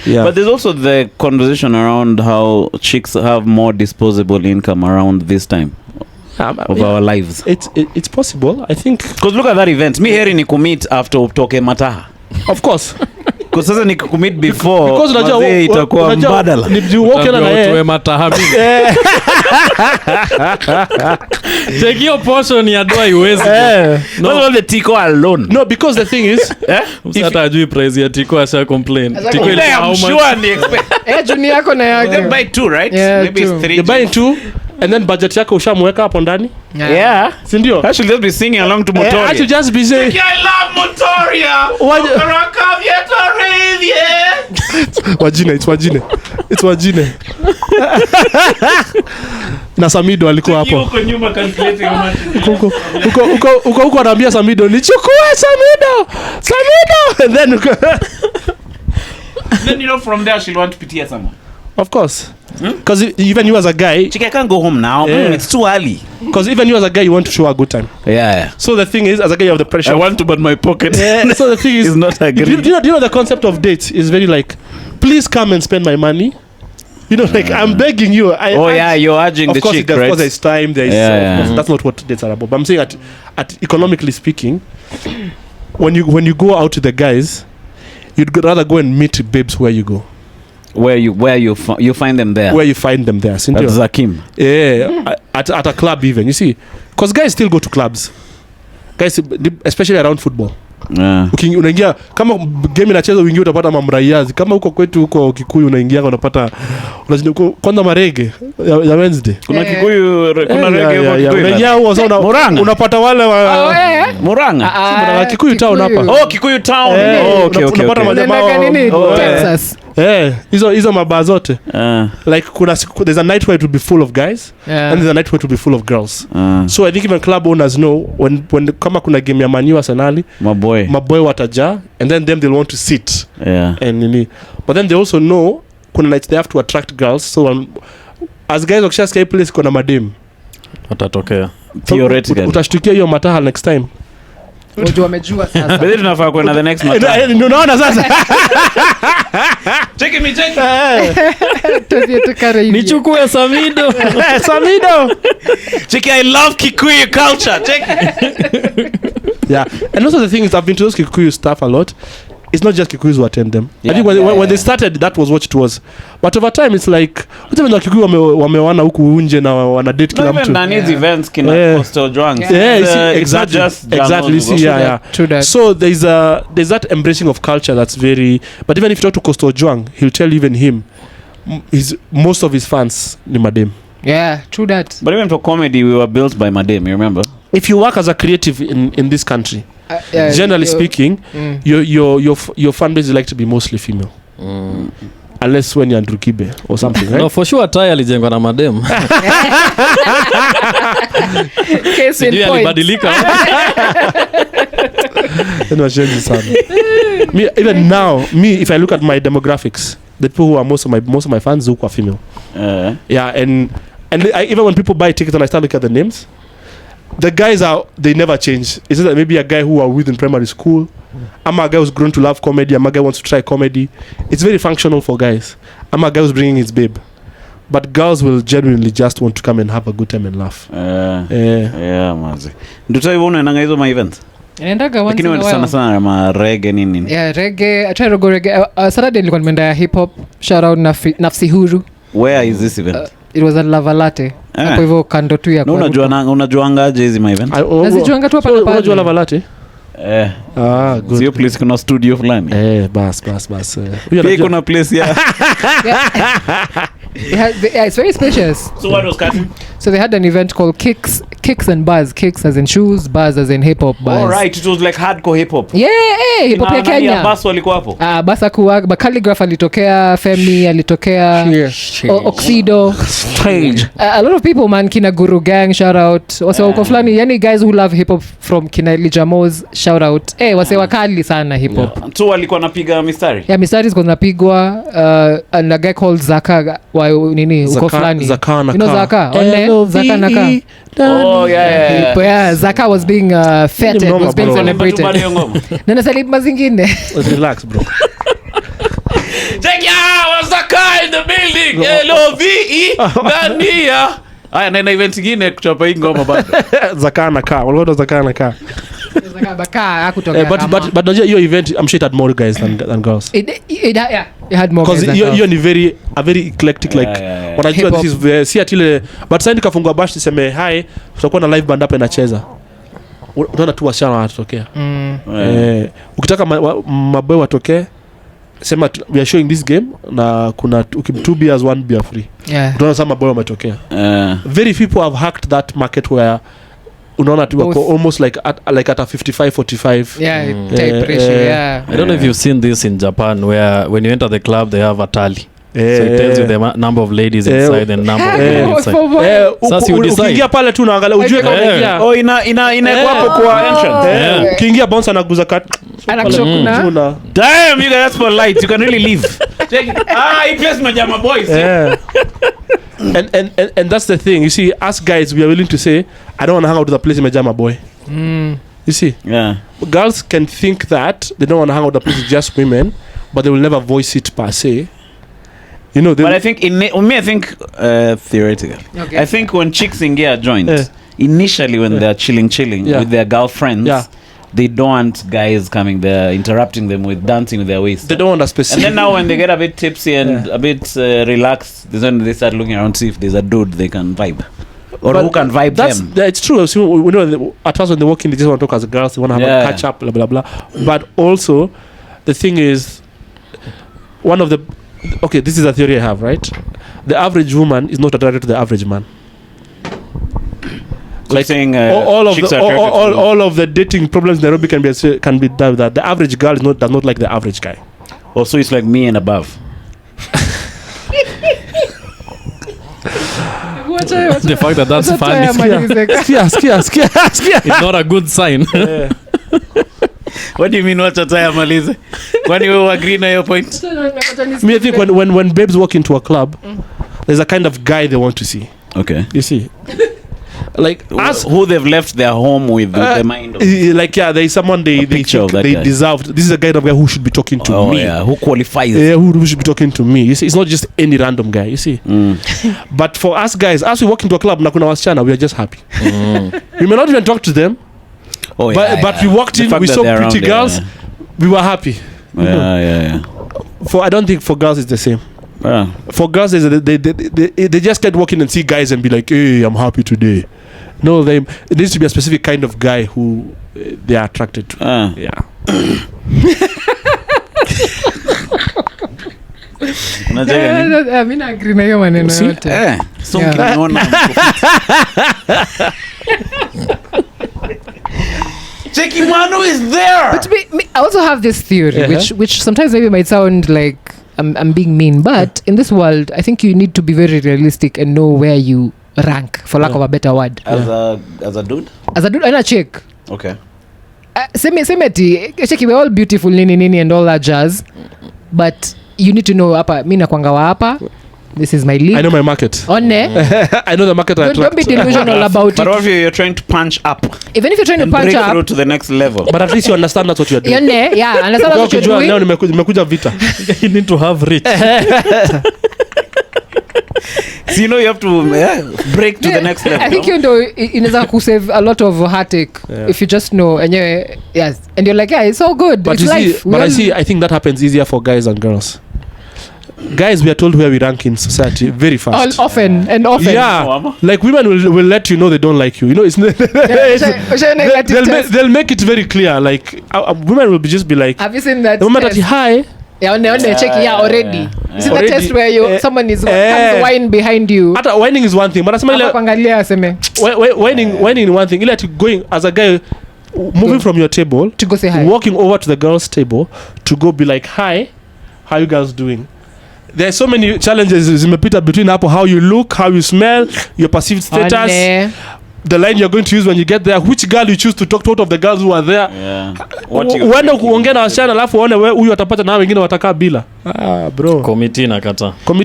Speaker 1: Yeah. But there's also the conversation around how chicks have more disposable income around this time of our lives.
Speaker 2: It's possible. I think.
Speaker 1: Because look at that event. Me heri ni commit after utoke Mataha.
Speaker 2: Of course.
Speaker 1: Because sasa ni commit before.
Speaker 2: Because unajua
Speaker 1: itakuwa mbadala.
Speaker 2: Ni walk na yeye.
Speaker 4: Take your portion ya doa iwezi.
Speaker 1: No, the tiko alone.
Speaker 2: No, because the thing is,
Speaker 4: usata ajui price ya tiko asha complain.
Speaker 1: Tiko ile how much? Sure ni expect.
Speaker 3: Junior yako na yake.
Speaker 1: They buy 2, right?
Speaker 3: Yeah,
Speaker 1: maybe 2. It's 3.
Speaker 2: You buy 2 and then budget yako ushamweka hapo ndani.
Speaker 1: Yeah.
Speaker 2: Si ndio?
Speaker 1: I should just be singing along to Motoria.
Speaker 2: I should just be saying
Speaker 1: I love Motoria.
Speaker 2: It's wajine. Na Samido alikuwa hapo.
Speaker 1: Huko nyuma calculating how much.
Speaker 2: Huko anaambia Samido, "Nichukue Samido." And then
Speaker 1: then from there she'll want to pitia someone.
Speaker 2: Of course. Because even you as a guy,
Speaker 1: Chiki, I can't go home now. It's too early.
Speaker 2: Because even you as a guy, you want to show a good time.
Speaker 1: Yeah.
Speaker 2: So the thing is, as a guy, you have the pressure.
Speaker 1: I want to, but my pocket.
Speaker 2: Yeah. So the thing is
Speaker 1: not agree.
Speaker 2: Do you know the concept of dates is very like, please come and spend my money. You know, like I'm begging you.
Speaker 1: You're urging the chick, right?
Speaker 2: Of course, there's time. There's that's not what dates are about. But I'm saying at economically speaking, when you go out to the guys, you'd rather go and meet babes where you go.
Speaker 1: Where you find them there.
Speaker 2: Where you find them there.
Speaker 1: That's Zakim.
Speaker 2: Yeah, at a club even. You see, because guys still go to clubs. Guys, especially around football. Unaingia kama game inacheza uingie utapata mamraiazi kama huko kwetu huko Kikuyu unaingia unapata kwanza marege ya Wednesday
Speaker 1: kuna Kikuyu kuna rege huko Kikuyu
Speaker 2: unaingia huko sasa unapata wale wa
Speaker 1: Murang'a
Speaker 2: Kikuyu town hapa
Speaker 1: Kikuyu town
Speaker 2: okay unapata majamaa
Speaker 3: Texas
Speaker 2: hizo mabaa zote like there's a night where it will be full of guys and there's a night where it will be full of girls so I think even club owners know when kama kuna game ya Man U Arsenal maboy wataja and then they'll want to sit and but then they also know kuna nights they have to attract girls so as guys wakishasikia place kuna madem
Speaker 4: watatokea
Speaker 1: theoretically
Speaker 2: utashtukia hiyo mataha next time
Speaker 3: wamejua sasa
Speaker 1: bado tunafaa kwenda the next match
Speaker 2: unaona sasa
Speaker 1: check me
Speaker 4: nichukue Samido
Speaker 1: check I love Kikuyu culture check
Speaker 2: yeah and also the thing is I've been to those Kikuyu stuff a lot. It's not just Kikuyus who attend them. I think when they started that was what it was. But over time it's like whatever the Kikuyu wamewana huku nje na wana date kila mtu.
Speaker 1: Even these events kina Coastal Drunk.
Speaker 2: Exactly. True that. So there's that embracing of culture that's very but even if you talk to Coastal Drunk, he'll tell even him most of his fans ni madem.
Speaker 3: Yeah, true that.
Speaker 1: But even for comedy we were built by madem, you remember?
Speaker 2: If you work as a creative in this country, generally speaking, your fan base is like to be mostly female. Unless when you're Andrew Kibe or something, right?
Speaker 4: No, for sure Tai alijengwa na madem.
Speaker 3: Case in point.
Speaker 4: Alibadilika.
Speaker 2: Even now, if I look at my demographics, the people who are most of my fans who are female. And even when people buy tickets and I start looking at the names, the guys they never change. It's just that maybe a guy who are with in primary school, I'm a guy who's grown to love comedy, I'm a guy who wants to try comedy. It's very functional for guys. I'm a guy who's bringing his babe. But girls will genuinely just want to come and have a good time and laugh.
Speaker 1: Mazi. Ndio unaona nanga hizo ma events.
Speaker 3: Inaendaga once in a while.
Speaker 1: Sana ma reggae nini.
Speaker 3: Yeah, reggae. I try to go reggae. Saturday nilikuwa nimeenda hip hop. Shout out Nafsi Huru.
Speaker 1: Where is this event?
Speaker 3: It was a Lava Latte. Hapo hivyo kando tu ya
Speaker 1: kwa. Unajuangaje hizi my event?
Speaker 3: Nazijuanga tu hapa na pale.
Speaker 2: Unajua Lava Latte?
Speaker 1: Good. Sio place kuna studio fulani.
Speaker 2: Bas.
Speaker 1: Pia kuna place ya.
Speaker 3: It's very spacious.
Speaker 1: So what was cutting?
Speaker 3: So they had an event called Kicks and Bars. Kicks as in shoes, bars as in hip hop bars.
Speaker 1: All right, it was like hardcore hip hop.
Speaker 3: Yeah, hip hop ya Kenya.
Speaker 1: Bas walikuwa hapo.
Speaker 3: Basa kuwa Calligraph alitokea, Femi alitokea, Oxido.
Speaker 2: Strange.
Speaker 3: A lot of people man, kina Guru Gang shout out. Wase wako fulani, yani guys who love hip hop from kina Lijamos shout out. Wase wakali sana hip hop.
Speaker 1: So walikuwa napiga mistari.
Speaker 3: Yeah, mistari ziko napigwa and a guy called Zaka wa nini uko fulani.
Speaker 2: Zaka na.
Speaker 3: You know Zaka? Zaka Naka.
Speaker 1: Oh yeah.
Speaker 3: Zaka was being feted, was being celebrated. Nana salib mazingine.
Speaker 2: Relax bro.
Speaker 1: Check was Zaka in the building. LOVE Gania. Aya na event nyingine kuchapa hii ngoma bado.
Speaker 2: Zaka Naka. Walikuwa Zaka Naka.
Speaker 3: Zaka Baka hakutokea kama.
Speaker 2: But your event I'm sure it had more guys than girls.
Speaker 3: It had more guys.
Speaker 2: Because you're very eclectic like wanajua this is si atile but sasa nikafungua bash niseme hi tutakuwa na live band hapa inacheza. Utaona tu wasichana wanatokea. Ukitaka maboy watokee sema we are showing this game na kuna 2 beers 1 beer free. Utaona sama maboy wametokea. Very few people have hacked that market where unaona tu wako almost like at a 55-45
Speaker 3: type ratio.
Speaker 4: I don't know if you've seen this in Japan where when you enter the club they have a tally. So it tells you the number of ladies inside and number of men inside. Sasa you decide.
Speaker 2: Ukiingia pale tu unaangalia ujue kama unaingia.
Speaker 1: Ina hapo kwa entrance.
Speaker 2: Ukiingia bounce anaguza kat.
Speaker 3: Anakushukuna.
Speaker 1: Damn, you guys for light. You can really leave. He plays majama boys.
Speaker 2: Yeah. and that's the thing. You see, us guys, we are willing to say, I don't want to hang out with a place majama boy. You see, girls can think that they don't want to hang out with a place with just women, but they will never voice it per se. You know, but
Speaker 1: I think theoretically, I think when chicks in gear joint, initially when they're chilling with their girlfriends, they don't want guys coming there interrupting them with dancing with their waist.
Speaker 2: They don't want a specific.
Speaker 1: And then now when they get a bit tipsy and a bit relaxed, this when they start looking around to see if there's a dude they can vibe. Or who can vibe them.
Speaker 2: It's true. So, we know at first when they walk in, they just want to talk as girls. They want to have a catch up, blah, blah, blah. But also, the thing is, this is a theory I have, right? The average woman is not attracted to the average man.
Speaker 1: So like saying
Speaker 2: all of the dating problems in Nairobi can be dealt with that. The average girl does not like the average guy.
Speaker 1: Oh, so it's like me and above.
Speaker 4: The fact that's funny. It's not a good sign.
Speaker 1: What do you mean wacha taya malize? Kwani wewe agree na your point?
Speaker 2: Me, I think when babes walk into a club, there's a kind of guy they want to see.
Speaker 1: Okay.
Speaker 2: You see? Like us,
Speaker 1: who they've left their home with the mind of.
Speaker 2: Like there is someone they deserved. This is a kind of guy who should be talking to me.
Speaker 1: Who qualifies.
Speaker 2: Who should be talking to me. You see, it's not just any random guy, you see. But for us guys, as we walk into a club, nakuna wasichana, we are just happy. We may not even talk to them. But we walked in, we saw pretty girls, we were happy. I don't think for girls it's the same. For girls, they just can't walk in and see guys and be like, hey, I'm happy today. No, it needs to be a specific kind of guy who they are attracted to.
Speaker 3: Mi naagri na hiyo maneno yote.
Speaker 1: Cheki Manu is there.
Speaker 3: But I also have this theory, which sometimes maybe might sound like I'm being mean, but in this world, I think you need to be very realistic and know where you rank, for lack of a better word.
Speaker 1: As a dude?
Speaker 3: As a dude and a chick.
Speaker 1: Okay.
Speaker 3: Semeti, cheki, we're all beautiful, nini and all that jazz, but you need to know hapa, mi nakwanga wa hapa. This is my league.
Speaker 2: I know my market.
Speaker 3: I
Speaker 2: know the market.
Speaker 3: Don't be delusional about it.
Speaker 1: But what if you're trying to punch up?
Speaker 3: Even if you're trying to punch up,
Speaker 1: through to the next level.
Speaker 2: But at least you understand that's what you're doing.
Speaker 3: Understand what you're doing.
Speaker 2: Leo nimekuja vita.
Speaker 4: You need to have reach.
Speaker 1: So you have to break to the next level.
Speaker 3: I think inaweza kusave a lot of heartache if you just know. And and you're like, it's all good.
Speaker 2: But
Speaker 3: it's life.
Speaker 2: I think that happens easier for guys and girls. Guys, we are told where we rank in society very fast.
Speaker 3: Often.
Speaker 2: Yeah, like women will let you know they don't like you. It's they'll make it very clear. Like women will just be like,
Speaker 3: have you seen that?
Speaker 2: The moment that hi.
Speaker 3: Check already. You see the test where someone is whining behind you.
Speaker 2: Whining is one thing, but whining is one thing. Like going as a guy, moving from your table
Speaker 3: to go say hi,
Speaker 2: walking over to the girl's table to go be like, hi, how you guys doing? There are so many challenges zimepita between how you look, how you smell, your perceived status, the line you're going to use when you get there, which girl you choose to talk to out of the girls who are there. Uende kuongea na wasichana alafu uone huyu atapata na wengine watakaa bila. Bro.
Speaker 4: Committee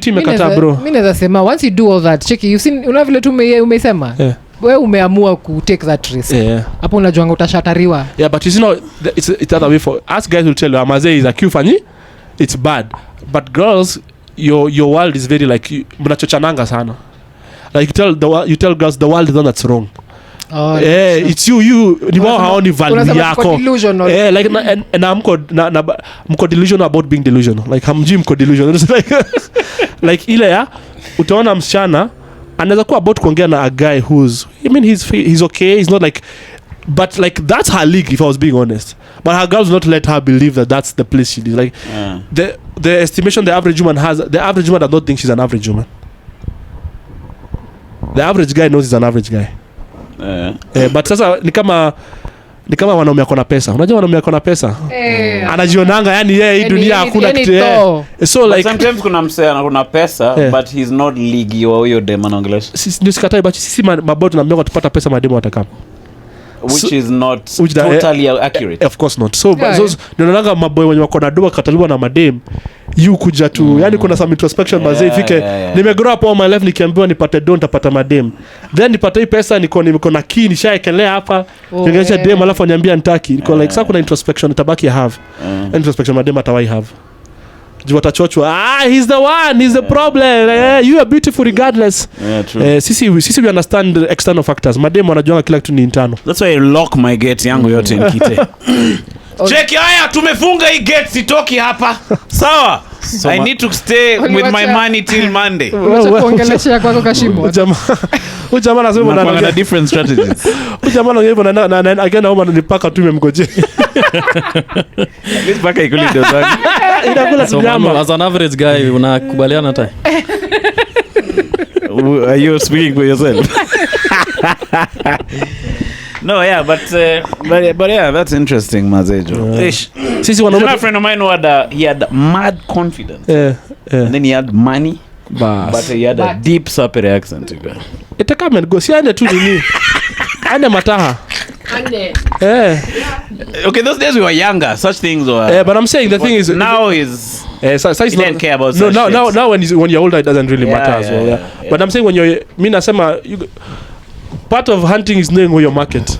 Speaker 2: imekataa bro.
Speaker 3: Mimi naweza sema once you do all that, check, you've seen una vile tu umesema. Wewe umeamua ku take that risk. Hapo unajuanga utashatariwa.
Speaker 2: But you know it's other way for us guys will tell you Amaze is a cue funny. It's bad. But girls, your world is very like mnachochananga sana. Like you tell girls the world is not that's wrong. It's you ni wao haoni value yako. Like and mko delusional about being delusional. Like hamji mko delusional. Like ile utaona msichana anaweza kuwa about kuongea na a guy he's okay, he's not like, but like that's her league if I was being honest. But her girls will not let her believe that that's the place she is. Like the estimation the average woman has, the average woman does not think she's an average woman. The average guy knows he's an average guy. But sasa ni kama wanaume wako na pesa. Unajua wanaume wako na pesa? Anajionanga hii dunia hakuna kitu. So like
Speaker 1: sometimes kuna msee ana pesa but he's not league wa huyo dem anaongelesha.
Speaker 2: Sisi ndio sikatai but sisi mabao tunaambia tupata pesa mademo watakapa.
Speaker 1: which is not totally accurate.
Speaker 2: Of course not. So ninaona maboy wenye wako na doa kataliwa na madem you kuja tu yani kuna some introspection mazee ifike nimegrow up all my life nikiambiwa nipate don't apata madem then nipate hii pesa niko na key nishaekelea hapa ningeacha dem alafu niambia nitaki niko like sasa kuna introspection itabaki have introspection madem atawai have watachochwa he's the one, he's the problem, you are beautiful regardless. Sisi we understand external factors. Madem wanajua kila kitu ni internal.
Speaker 1: That's why I lock my gate yangu yote nikite. Check haya tumefunga hii gate sitoki hapa. Sawa. So I need to stay with my money till Monday.
Speaker 3: Kuongelesha kwako kashimo.
Speaker 2: Jamaa anasema
Speaker 1: na different strategies.
Speaker 2: Jamaa anasema na again naomba nipaka tu nimemgoje.
Speaker 1: This paka ikuli ndio zake.
Speaker 2: Inakula jamaa.
Speaker 4: As an average guy unakubaliana hata.
Speaker 1: Are you speaking for yourself? No, yeah, but yeah, that's interesting, Mazejo.
Speaker 2: Sisi wanaume,
Speaker 1: a friend of mine who he had mad confidence. And then he had money, but he had a deep Sapere accent.
Speaker 2: It come and go. Si ande tu nini? Ande mataha.
Speaker 3: Ande.
Speaker 1: Okay, those days we were younger. Such things were.
Speaker 2: But I'm saying the thing is
Speaker 1: now is.
Speaker 2: He
Speaker 1: didn't care about
Speaker 2: such now when you're older it doesn't really matter as well. Yeah. But I'm saying when you're nasema part of hunting is knowing where your market.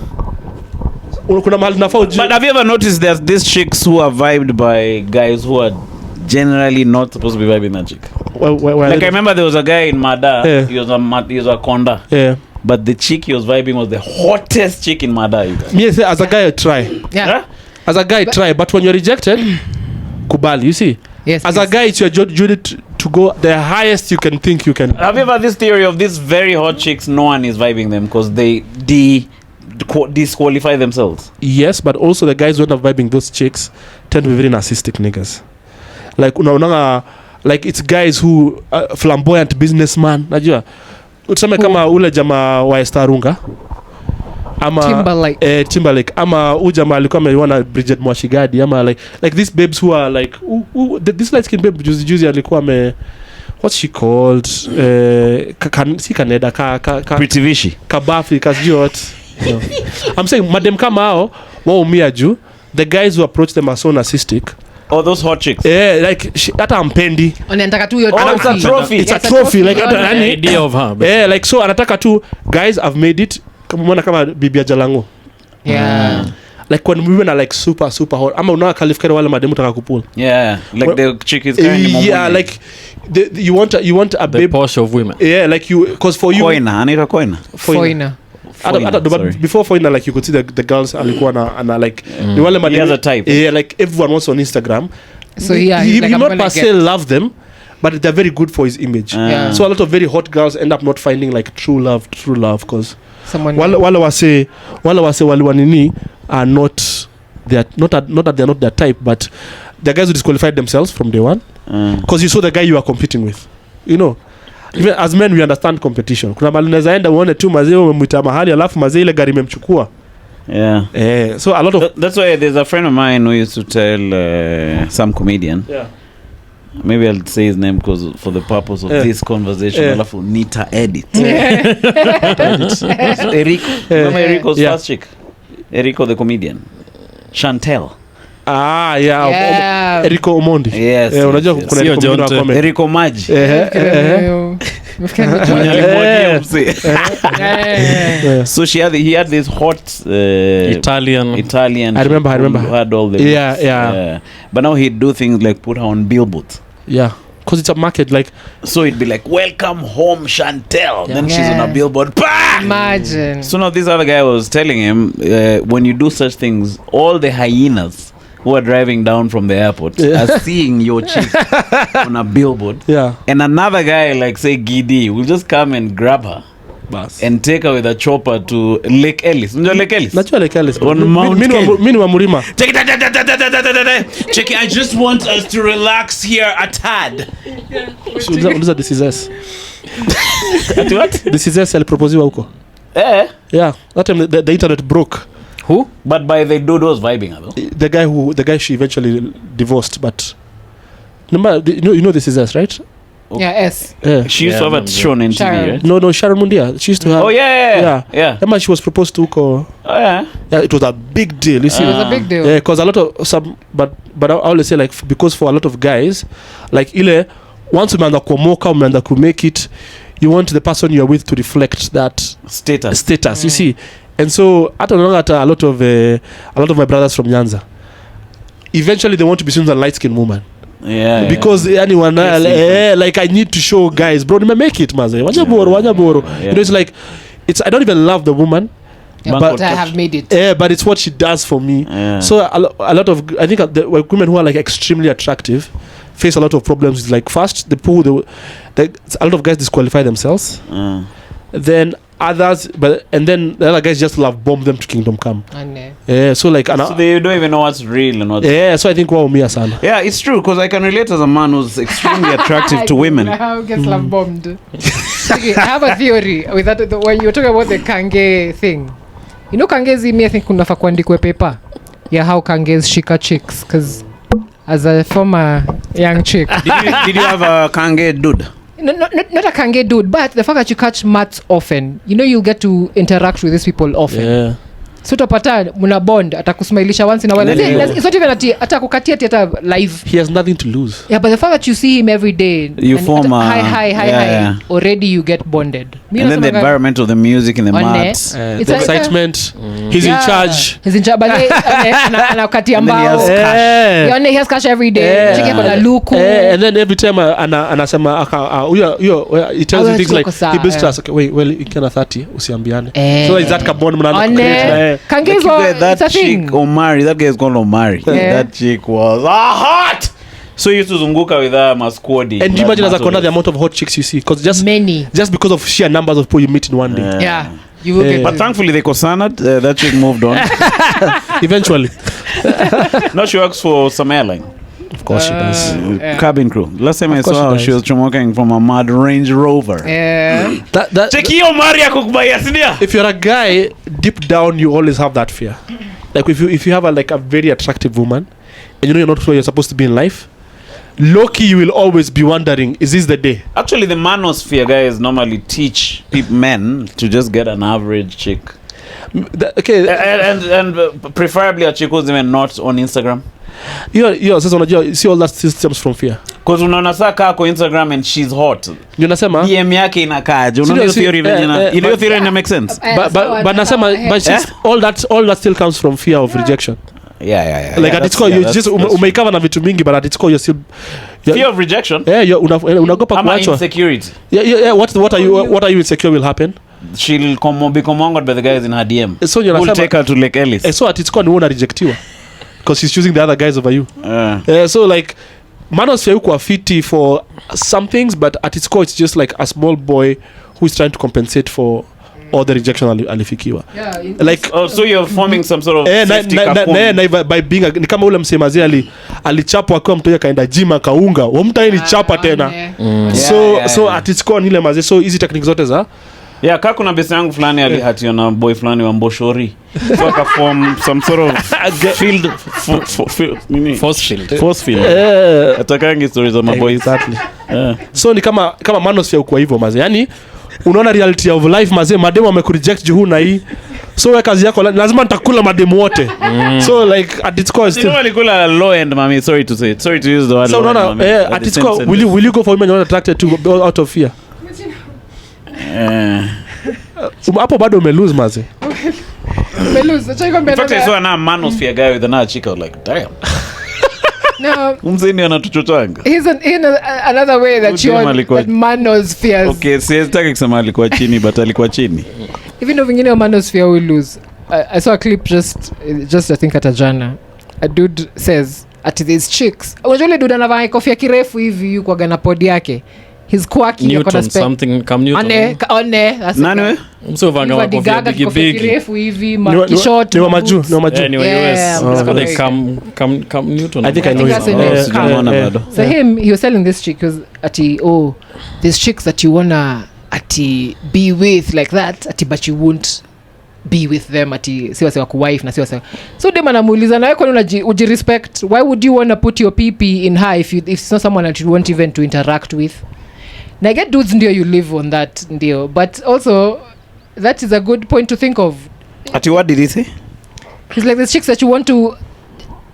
Speaker 2: But
Speaker 1: have you ever noticed there's these chicks who are vibed by guys who are generally not supposed to be vibing that chick? Like I remember there was a guy in Mada. He was a Konda.
Speaker 2: Yeah.
Speaker 1: But the chick he was vibing was the hottest chick in Mada.
Speaker 2: Yes, as a guy I try.
Speaker 3: Yeah.
Speaker 1: Huh?
Speaker 2: As a guy try, but when you're rejected, kubali, you see.
Speaker 3: Yes,
Speaker 2: as a guy it's your duty to go the highest you can think you can.
Speaker 1: Have you ever this theory of these very hot chicks no one is vibing them because they disqualify themselves?
Speaker 2: Yes, but also the guys who end up vibing those chicks tend to be very narcissistic niggas. Like unaona like it's guys who flamboyant businessman najua utasema kama ule jamaa wa Estarunga ama Timberlake ama ujama alikuwa ameona Bridget Mwashigadi ama like these babes who are like this light skin babe juzi alikuwa what's she called si Canada
Speaker 1: Pretty Vichy
Speaker 2: Kabafi kasjot. I'm saying madam kama hao waumia juu the guys who approach them are so narcissistic.
Speaker 1: Oh, those hot chicks.
Speaker 2: Yeah, like hata ampendi.
Speaker 3: Anataka tu hiyo
Speaker 1: trophy. It's a trophy.
Speaker 2: It's a trophy like
Speaker 4: the idea of her.
Speaker 2: Yeah, like so anataka tu guys have made it kama Bibi Jalango.
Speaker 3: Yeah.
Speaker 2: Like when women are like super hot. Ama unaona qualifier wale mademu taka kupula.
Speaker 1: Yeah, like the chick is kind of
Speaker 2: yeah, like you want a
Speaker 4: the
Speaker 2: babe
Speaker 4: posh of women.
Speaker 2: Yeah, like you cause for you
Speaker 1: Foina.
Speaker 2: But before Foina, like you could see the girls alikuwa na like ni wale mademu.
Speaker 1: He has a type.
Speaker 2: Yeah, like everyone wants on Instagram.
Speaker 3: So yeah,
Speaker 2: he like not per se love them, but they're very good for his image.
Speaker 3: Yeah.
Speaker 2: So a lot of very hot girls end up not finding like true love because
Speaker 3: someone
Speaker 2: wale wase waliwanini are not that they're not their type, but the guys who disqualified themselves from day one because you saw the guy you are competing with, you know. Even as men we understand competition. Kuna mali unaweza enda uone tu mazee umemwita mahali alafu mazee ile gari imemchukua.
Speaker 1: Yeah.
Speaker 2: So a lot of
Speaker 1: that's why there's a friend of mine who used to tell some comedian.
Speaker 2: Yeah.
Speaker 1: Maybe I'll say his name because for the purpose of this conversation, alafu nita edit. Erico. Remember Erico's first chick? Erico the comedian. Chantel.
Speaker 2: Erico Omondi.
Speaker 1: Yes.
Speaker 2: Unajua kuna
Speaker 1: Erico Maji. So he had this hot Italian.
Speaker 2: I remember.
Speaker 1: Who had all the
Speaker 2: yeah.
Speaker 1: But now he'd do things like put her on billboards.
Speaker 2: Yeah. Because it's a market, like
Speaker 1: so it'd be like welcome home Chantel. Then she's on a billboard. Bah!
Speaker 3: Imagine.
Speaker 1: So now this other guy was telling him when you do such things, all the hyenas who are driving down from the airport are seeing your chick on a billboard.
Speaker 2: Yeah.
Speaker 1: And another guy like say Gidi will just come and grab her and take her with a chopper to Lake Ellis. Unajua Lake Ellis?
Speaker 2: Najua Lake Ellis.
Speaker 1: On Mount
Speaker 2: Mimi ni wa Murima.
Speaker 1: Check it. I just want us to relax here a tad.
Speaker 2: Uliza this is us.
Speaker 1: What?
Speaker 2: This is us aliproposiwa huko. Yeah. That time the internet broke.
Speaker 1: Who? But by the dude was vibing her though.
Speaker 2: The guy she eventually divorced, but remember you know this is us, right?
Speaker 3: Yeah, S.
Speaker 1: She used to have a show on NTV, right?
Speaker 2: No, Sharon Mundia. She used to have.
Speaker 1: Oh yeah.
Speaker 2: Emma, she was proposed to.
Speaker 1: Oh yeah.
Speaker 2: Yeah, it was a big deal. You see,
Speaker 3: it was a big deal.
Speaker 2: Yeah, because a lot of but I always say like because for a lot of guys, like ile once umeanza kuomoka umeanza to make it, you want the person you're with to reflect that status. You see, and so I don't know that a lot of my brothers from Nyanza, eventually they want to be seen as a light-skinned woman. Because anyone like I need to show guys, bro, make it maze wanyaboro. You know, it's like I don't even love the woman,
Speaker 3: but I have made it.
Speaker 2: But it's what she does for me. So a lot of, I think the women who are like extremely attractive face a lot of problems. Like first a lot of guys disqualify themselves, then others, and then the other guys just love bomb them to kingdom come. So like
Speaker 1: so they don't even know what's real and what's
Speaker 2: so I think umia sana.
Speaker 1: Yeah, it's true, because I can relate as a man who's extremely attractive to women.
Speaker 3: How gets love bombed? Okay, I have a theory with that. When you're talking about the kange thing, you know, kangezi, me I think kunafaa kuandikwe paper how kanges shika chicks, because as a former young chick,
Speaker 1: did you have a kange dude?
Speaker 3: No, not a kange dude, but the fact that you catch mats often, you know, you'll get to interact with these people often. So utapata muna bond, atakusmailisha once in a while. It's not even atakukatia ata live.
Speaker 2: He has nothing to lose.
Speaker 3: Yeah, but the fact that you see him every day,
Speaker 1: you form
Speaker 3: hi, already you get bonded.
Speaker 1: And then the environment of the music and the mats,
Speaker 2: the excitement. He's in charge.
Speaker 3: He's in charge. But anakatia mbao. He has cash every day. Cheki kuna luku.
Speaker 2: And then every time anasema he tells you things like he builds trust. Okay, wait, well, ikana 30 usiambiane. So is that carbon mnaanza
Speaker 1: that chick Omari, that guy is called Omari. That chick was hot. So you used to zunguka with her masquadi.
Speaker 2: And do you imagine as a corner the amount of hot chicks you see? Because just because of sheer numbers of people you meet in one day.
Speaker 3: You will get.
Speaker 1: But thankfully they cosaned. That chick moved on.
Speaker 2: Eventually.
Speaker 1: Now she works for some airline.
Speaker 2: Of course she does.
Speaker 1: Cabin crew. Last time I saw her, she was chomoking from a mad Range Rover.
Speaker 2: If you're a guy, deep down you always have that fear. Like if you have a very attractive woman and you know you're not where you're supposed to be in life, low-key you will always be wondering, is this the day?
Speaker 1: Actually, the manosphere guys normally teach men to just get an average chick. And preferably a chick who's even not on Instagram.
Speaker 2: Sasa unajua see all that systems from fear.
Speaker 1: Because unaona saka kwa Instagram and she's hot.
Speaker 2: Ndio nasema
Speaker 1: DM yake inakaaje? Unaona theory vile theory ina make sense.
Speaker 2: But nasema all that still comes from fear of rejection.
Speaker 1: Yeah.
Speaker 2: Like at its core you just umeikava na vitu mingi, but at its core you're still
Speaker 1: fear of rejection.
Speaker 2: Unagopa kuachwa.
Speaker 1: Insecurity.
Speaker 2: Yeah. What are you insecure will happen?
Speaker 1: She'll become angered by the guys in her DM.
Speaker 2: So
Speaker 1: we'll take her to Lake Ellis.
Speaker 2: So at its core you wanna rejectiwa because she's choosing the other guys over you. So like manosphere yuko fiti for some things, but at its core it's just like a small boy who is trying to compensate for all the rejection alifikiwa. Like
Speaker 1: so you're forming some sort of safety
Speaker 2: by being ni kama ule msemazi alichapwa akiwa mtoto akaenda gym akaunga wamtai ni chapa tena. So at its core ile maze, so hizi techniques zote za
Speaker 1: kaka kuna besi yangu fulani alihatiwa na boy fulani wa Mboshori. So aka form some sort of field force field. Atakangi stories of my boys exactly.
Speaker 2: So ni kama manosphere kwa hivyo maze. Yani unaona reality of life maze, mademo wamekureject juu na hii. So wewe kazi yako lazima nitakula mademo wote. So like at its core still
Speaker 1: walikula low end mami, sorry to say it. Sorry to use the word.
Speaker 2: So unaona at its core will you go for women you're attracted to out of fear? Hapo bado umelose maze.
Speaker 3: Umelose.
Speaker 1: I saw a manosphere guy with another chick. I was like, damn.
Speaker 3: No.
Speaker 1: Umzini anatuchotanga.
Speaker 3: Here's another way that that manospheres.
Speaker 1: Okay, sitaki kusema alikuwa chini, but alikuwa chini.
Speaker 3: Even though vingine manosphere will lose. I saw a clip just I think at jana. A dude says at these chicks. Unajua ile dude anavaa kofia kirefu hivi yuko gana pod yake. He's quirky.
Speaker 4: Newton something come Newton.
Speaker 3: That's
Speaker 1: nani wewe?
Speaker 4: Mso vanga kofia big
Speaker 3: kirefu hivi short.
Speaker 2: Ni wa maju.
Speaker 4: Anyway, US. They come Newton.
Speaker 2: I think I know him.
Speaker 3: So he was telling this chick because these chicks that you wanna be with like that but you won't be with them siwase wako wife na siwase. So dem anamuuliza na wewe kwani unajirespect, why would you want to put your PP in her if it's not someone that you want even to interact with? na get dudes ndio you live on that ndio, but also that is a good point to think of.
Speaker 1: Ati what did he say?
Speaker 3: It's like the chicks that you want to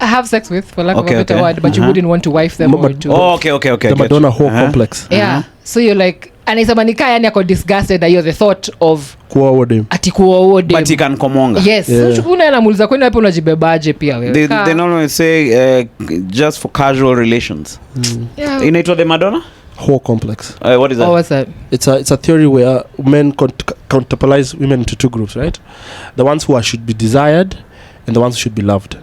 Speaker 3: have sex with, for lack of a better word, but you wouldn't want to wife them or to...
Speaker 1: Okay.
Speaker 2: The Madonna whole complex.
Speaker 3: Yeah. So you're like, anasema nikaa yani ako disgusted na the thought of
Speaker 2: kuoa dem.
Speaker 3: Ati kuoa dem.
Speaker 1: But he can komonga.
Speaker 3: Yes. Yeah. So una anamuuliza kwani wapi unajibebaje pia wewe?
Speaker 1: They normally say just for casual relations.
Speaker 3: Yeah.
Speaker 1: Inaitwa the Madonna
Speaker 2: whole complex.
Speaker 1: What is that?
Speaker 3: What's that?
Speaker 2: It's a theory where men counterpolize women into two groups, right? The ones who should be desired and the ones who should be loved.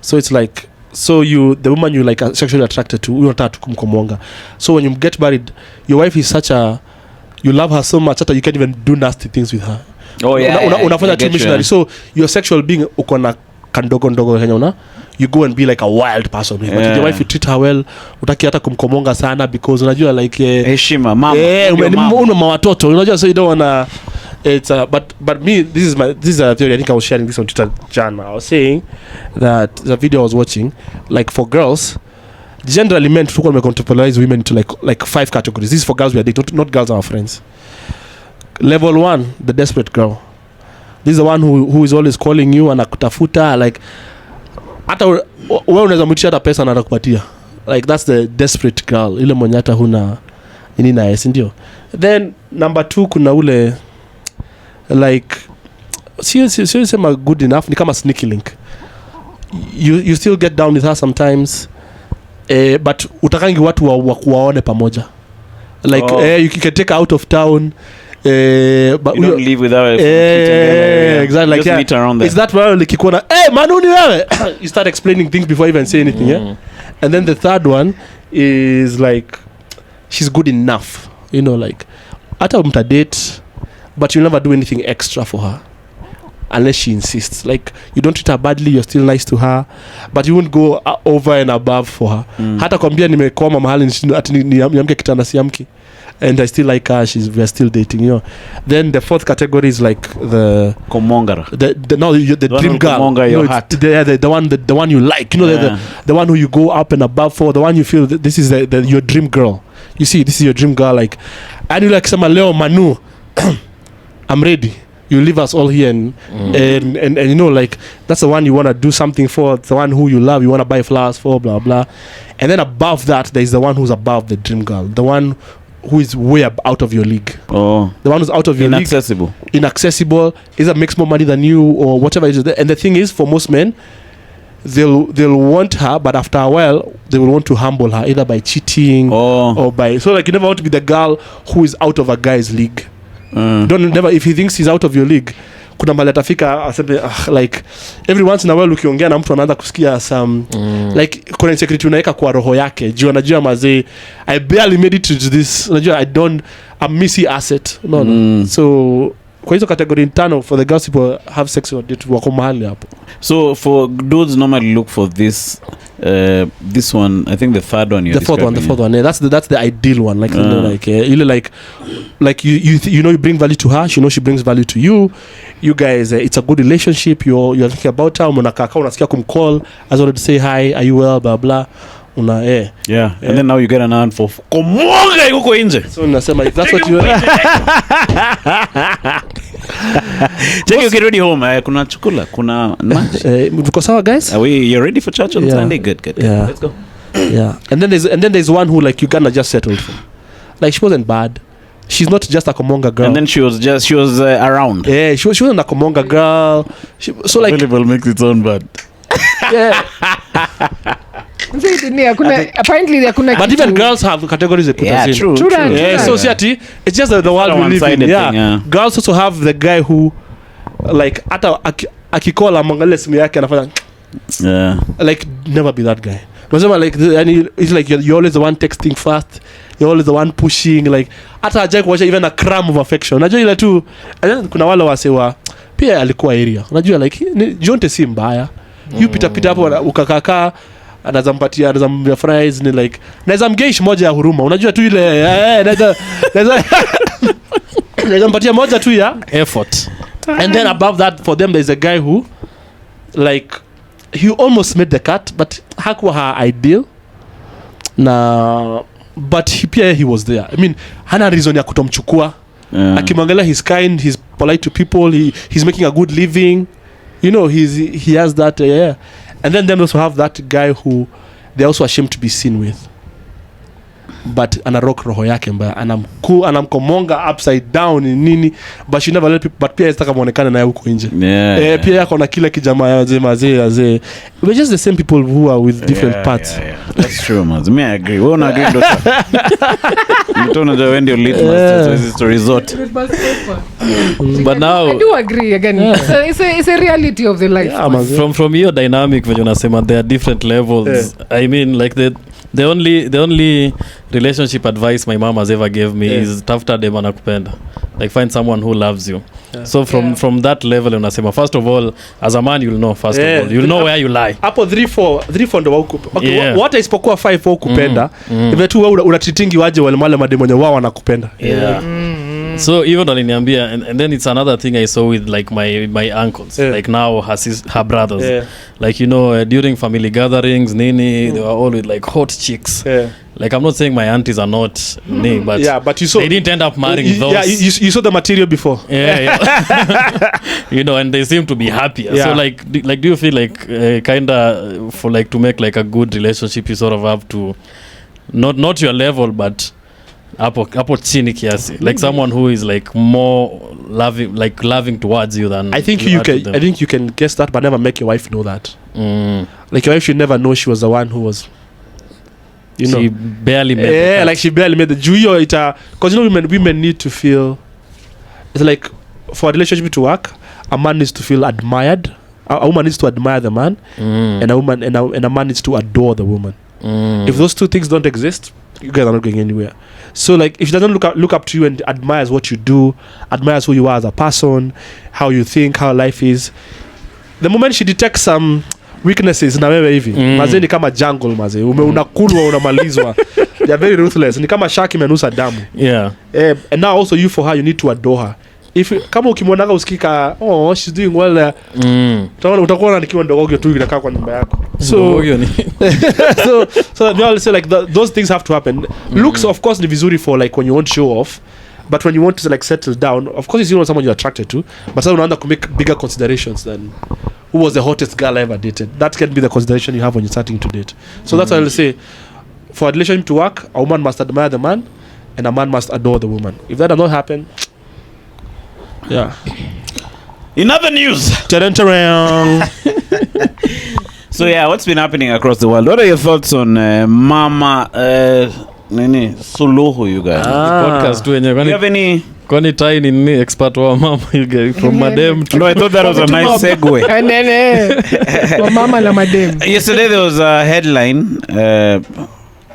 Speaker 2: So it's like, the woman you like are sexually attracted to, unataka tu kumkomonga. So when you get married, your wife is you love her so much that you can't even do nasty things with her.
Speaker 1: Oh yeah.
Speaker 2: Unafanya tu missionary. So your sexual being uko na kandogo Kenya you go and be like a wild person. But your wife, you treat her well, utaki hata kumkomonga sana because unajua like
Speaker 1: heshima mama.
Speaker 2: Mama watoto. Unajua, so you don't wanna but me, this is a theory. I think I was sharing this on Twitter jana. I was saying that the video I was watching, like for girls, generally men to contemplate women into like 5 categories. This is for girls we are dating, not girls our friends. Level 1, the desperate girl. This is the one who is always calling you and akutafuta, like hata wewe unaweza mwitisha hata pesa na atakupatia. Like that's the desperate girl. Ile mwenye hata huna nini naye, si ndio? Then number 2 kuna ule like si sema good enough, ni kama sneaky link. You still get down with her sometimes, but utakangi watu wa kuwaone pamoja, like you can take her out of town, but
Speaker 1: you don't live with her
Speaker 2: exactly, like
Speaker 1: meet around there.
Speaker 2: It's that where like ikona manuni wewe you start explaining things before even say anything. And then the third one is like she's good enough, you know, like hata mta date but you never do anything extra for her unless she insists. Like you don't treat her badly, you're still nice to her, but you won't go over and above for her. Hata kwambia nimekoma mahali ati niamke kitanda siamki and I still like her, we're still dating, you know. Then the fourth category is like the
Speaker 1: komongara,
Speaker 2: the dream girl, the one you like, you know, the one who you go up and above for, the one you feel that this is your dream girl. You see, this is your dream girl, like, and you like sema leo Manu I'm ready, you leave us all here and you know, like that's the one you want to do something for, the one who you love, you want to buy flowers for, blah blah. And then above that there is the one who's above the dream girl, the one who is way out of your league. The one who's out of your league, inaccessible, either makes more money than you or whatever it is. And the thing is, for most men, they'll want her, but after a while they will want to humble her, either by cheating or by, so like you never want to be the girl who is out of a guy's league. Never, if he thinks he's out of your league, kuna mahali atafika aseme like every once in a while ukiongea na mtu anaanza kusikia some like kuna insecurity unaweka kwa roho yake juu anajua mazee I barely made it to this, unajua I'm missing asset so kwa hizo category 5 for the girls people have sex or date wako mahali hapo.
Speaker 1: So for dudes normally look for this one, I think the third one
Speaker 2: the fourth one, yeah, that's the ideal one, like you know, like you like you know you bring value to her, she knows she brings value to you guys, it's a good relationship, you're thinking about her, mnakaa unasikia kumcall as well to say hi, are you well, blah blah,
Speaker 1: and then now you get an answer for komonga yuko nje,
Speaker 2: so nasema if that's what you
Speaker 1: take you get ready home, kuna chakula, kuna lunch,
Speaker 2: because our guys,
Speaker 1: are you ready for church on Sunday? Good.
Speaker 2: Yeah.
Speaker 1: Let's go.
Speaker 2: And then there's one who like you gonna just settled for, like she wasn't bad, she's not just a komonga girl,
Speaker 1: and then she was around,
Speaker 2: she wasn't a komonga girl, so like
Speaker 1: available makes its own bad.
Speaker 3: Apparently there kuna,
Speaker 2: but even girls have categories they put us in.
Speaker 3: True.
Speaker 2: So see, it's just the world we live in. Yeah. Girls also have the guy who like hata akikola mwangalie simu yake anafanya like never be that guy. Unasema like and it's like you're always the one texting fast, you're always the one pushing, like hata hajai kuacha even a crumb of affection. Unajua ile tu, and then kuna wale wasewa pia alikuwa area. Unajua like Jonte si mbaya. You pita hapo ukakakaa anazampatia fries ni like naweza mgeish moja ya huruma, unajua tu ile naweza mpatia moja tu ya
Speaker 4: effort.
Speaker 2: And then above that for them there's a guy who like he almost made the cut but hakuwa her ideal, na but he was there. I mean, hana reason ya kutomchukua. Akimwangalia, he's kind, he's polite to people, he's making a good living. You know, he has that and then also have that guy who they're also ashamed to be seen with, but anarok roho yake mbaya, anamkomonga upside down nini, but she never let people, but pia istaka muonekane naye huko nje. Pia yako na kila kijamaa ya mazee. We're just the same people who are with different parts.
Speaker 1: That's true, man. Me, I agree. We don't agree, doctor. You don't know when you're litmus this story zote.
Speaker 4: But now
Speaker 3: I do agree again. It's a reality of the life.
Speaker 4: From your dynamic when you nasema there are different levels. I mean, like the only relationship advice my mom has ever gave me is tafuta dem anakupenda. Like find someone who loves you. So from that level unasema, first of all, as a man you'll know, first of all you'll know where you lie.
Speaker 2: Hapo 3-4 ndo wakupa. Okay, what isipokuwa 5 au kupenda. If tu wewe unatreatingi waje wale madem wenye wao wanakupenda.
Speaker 4: So even aliniambia, and then it's another thing I saw with like my uncles, like now her brothers, like you know during family gatherings nini, they were all with like hot chicks. Like I'm not saying my aunties are not but you saw they didn't end up marrying those.
Speaker 2: You saw the material before.
Speaker 4: You know, and they seem to be happier. So like do you feel like kinda for like to make like a good relationship you sort of have to not your level but hapo chini kiasi, like someone who is like more loving towards you than
Speaker 2: I think you can guess that, but never make your wife know that. Like your wife should never know she was the one who was, you know,
Speaker 4: she barely made
Speaker 2: like she barely made the juyo because you know women need to feel, it's like for a relationship to work, a man needs to feel admired, a woman needs to admire the man, and a man needs to adore the woman. If those two things don't exist, you guys are not going anywhere. So like if she doesn't look up to you and admires what you do, admires who you are as a person, how you think, how life is, the moment she detects some weaknesses na wewe hivi, mazee ni kama jungle mazee, unakulwa unamalizwa. They are very ruthless. Ni kama shark imenusa damu. And now also you, for her, you need to adore her. If kama ukimwona usikika, oh she's doing well, utakuwa unanikiwa ndogo tu inakaa kwa nyumba yako. So they all say like those things have to happen. Looks of course ni vizuri for like when you want to show off, but when you want to like settle down, of course you know someone you're attracted to, but sasa unaanza to make bigger considerations than who was the hottest girl I ever dated. That can be the consideration you have when you're starting to date. So that's why I'll say, for a relationship to work, a woman must admire the man and a man must adore the woman. If that does not happen,
Speaker 1: in other news, so what's been happening across the world? What are your thoughts on Mama Suluhu, you guys?
Speaker 4: Podcast tu yenyewe.
Speaker 1: Do you have any?
Speaker 4: Kwani tai ni expert wa mama you guys from madam?
Speaker 1: No, I thought that was a nice segue.
Speaker 3: Mama na madam.
Speaker 1: Yesterday there was a headline.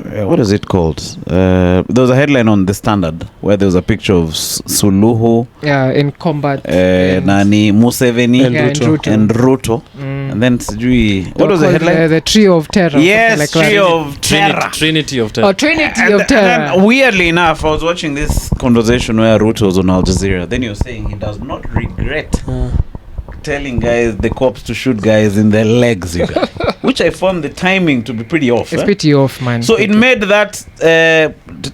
Speaker 1: What is it called? There was a headline on The Standard where there was a picture of Suluhu.
Speaker 3: In combat.
Speaker 1: Nani Museveni and Ruto. And then what was the headline?
Speaker 3: The Trio of Terror.
Speaker 1: Yes, Trio of Terror.
Speaker 4: Trinity of Terror.
Speaker 3: Oh, Trinity of Terror.
Speaker 1: And weirdly enough, I was watching this conversation where Ruto was on Al Jazeera. Then he was saying he does not regret telling guys, the cops, to shoot guys in their legs, you guys. Which I found the timing to be pretty off.
Speaker 3: It's pretty off, man.
Speaker 1: So it made that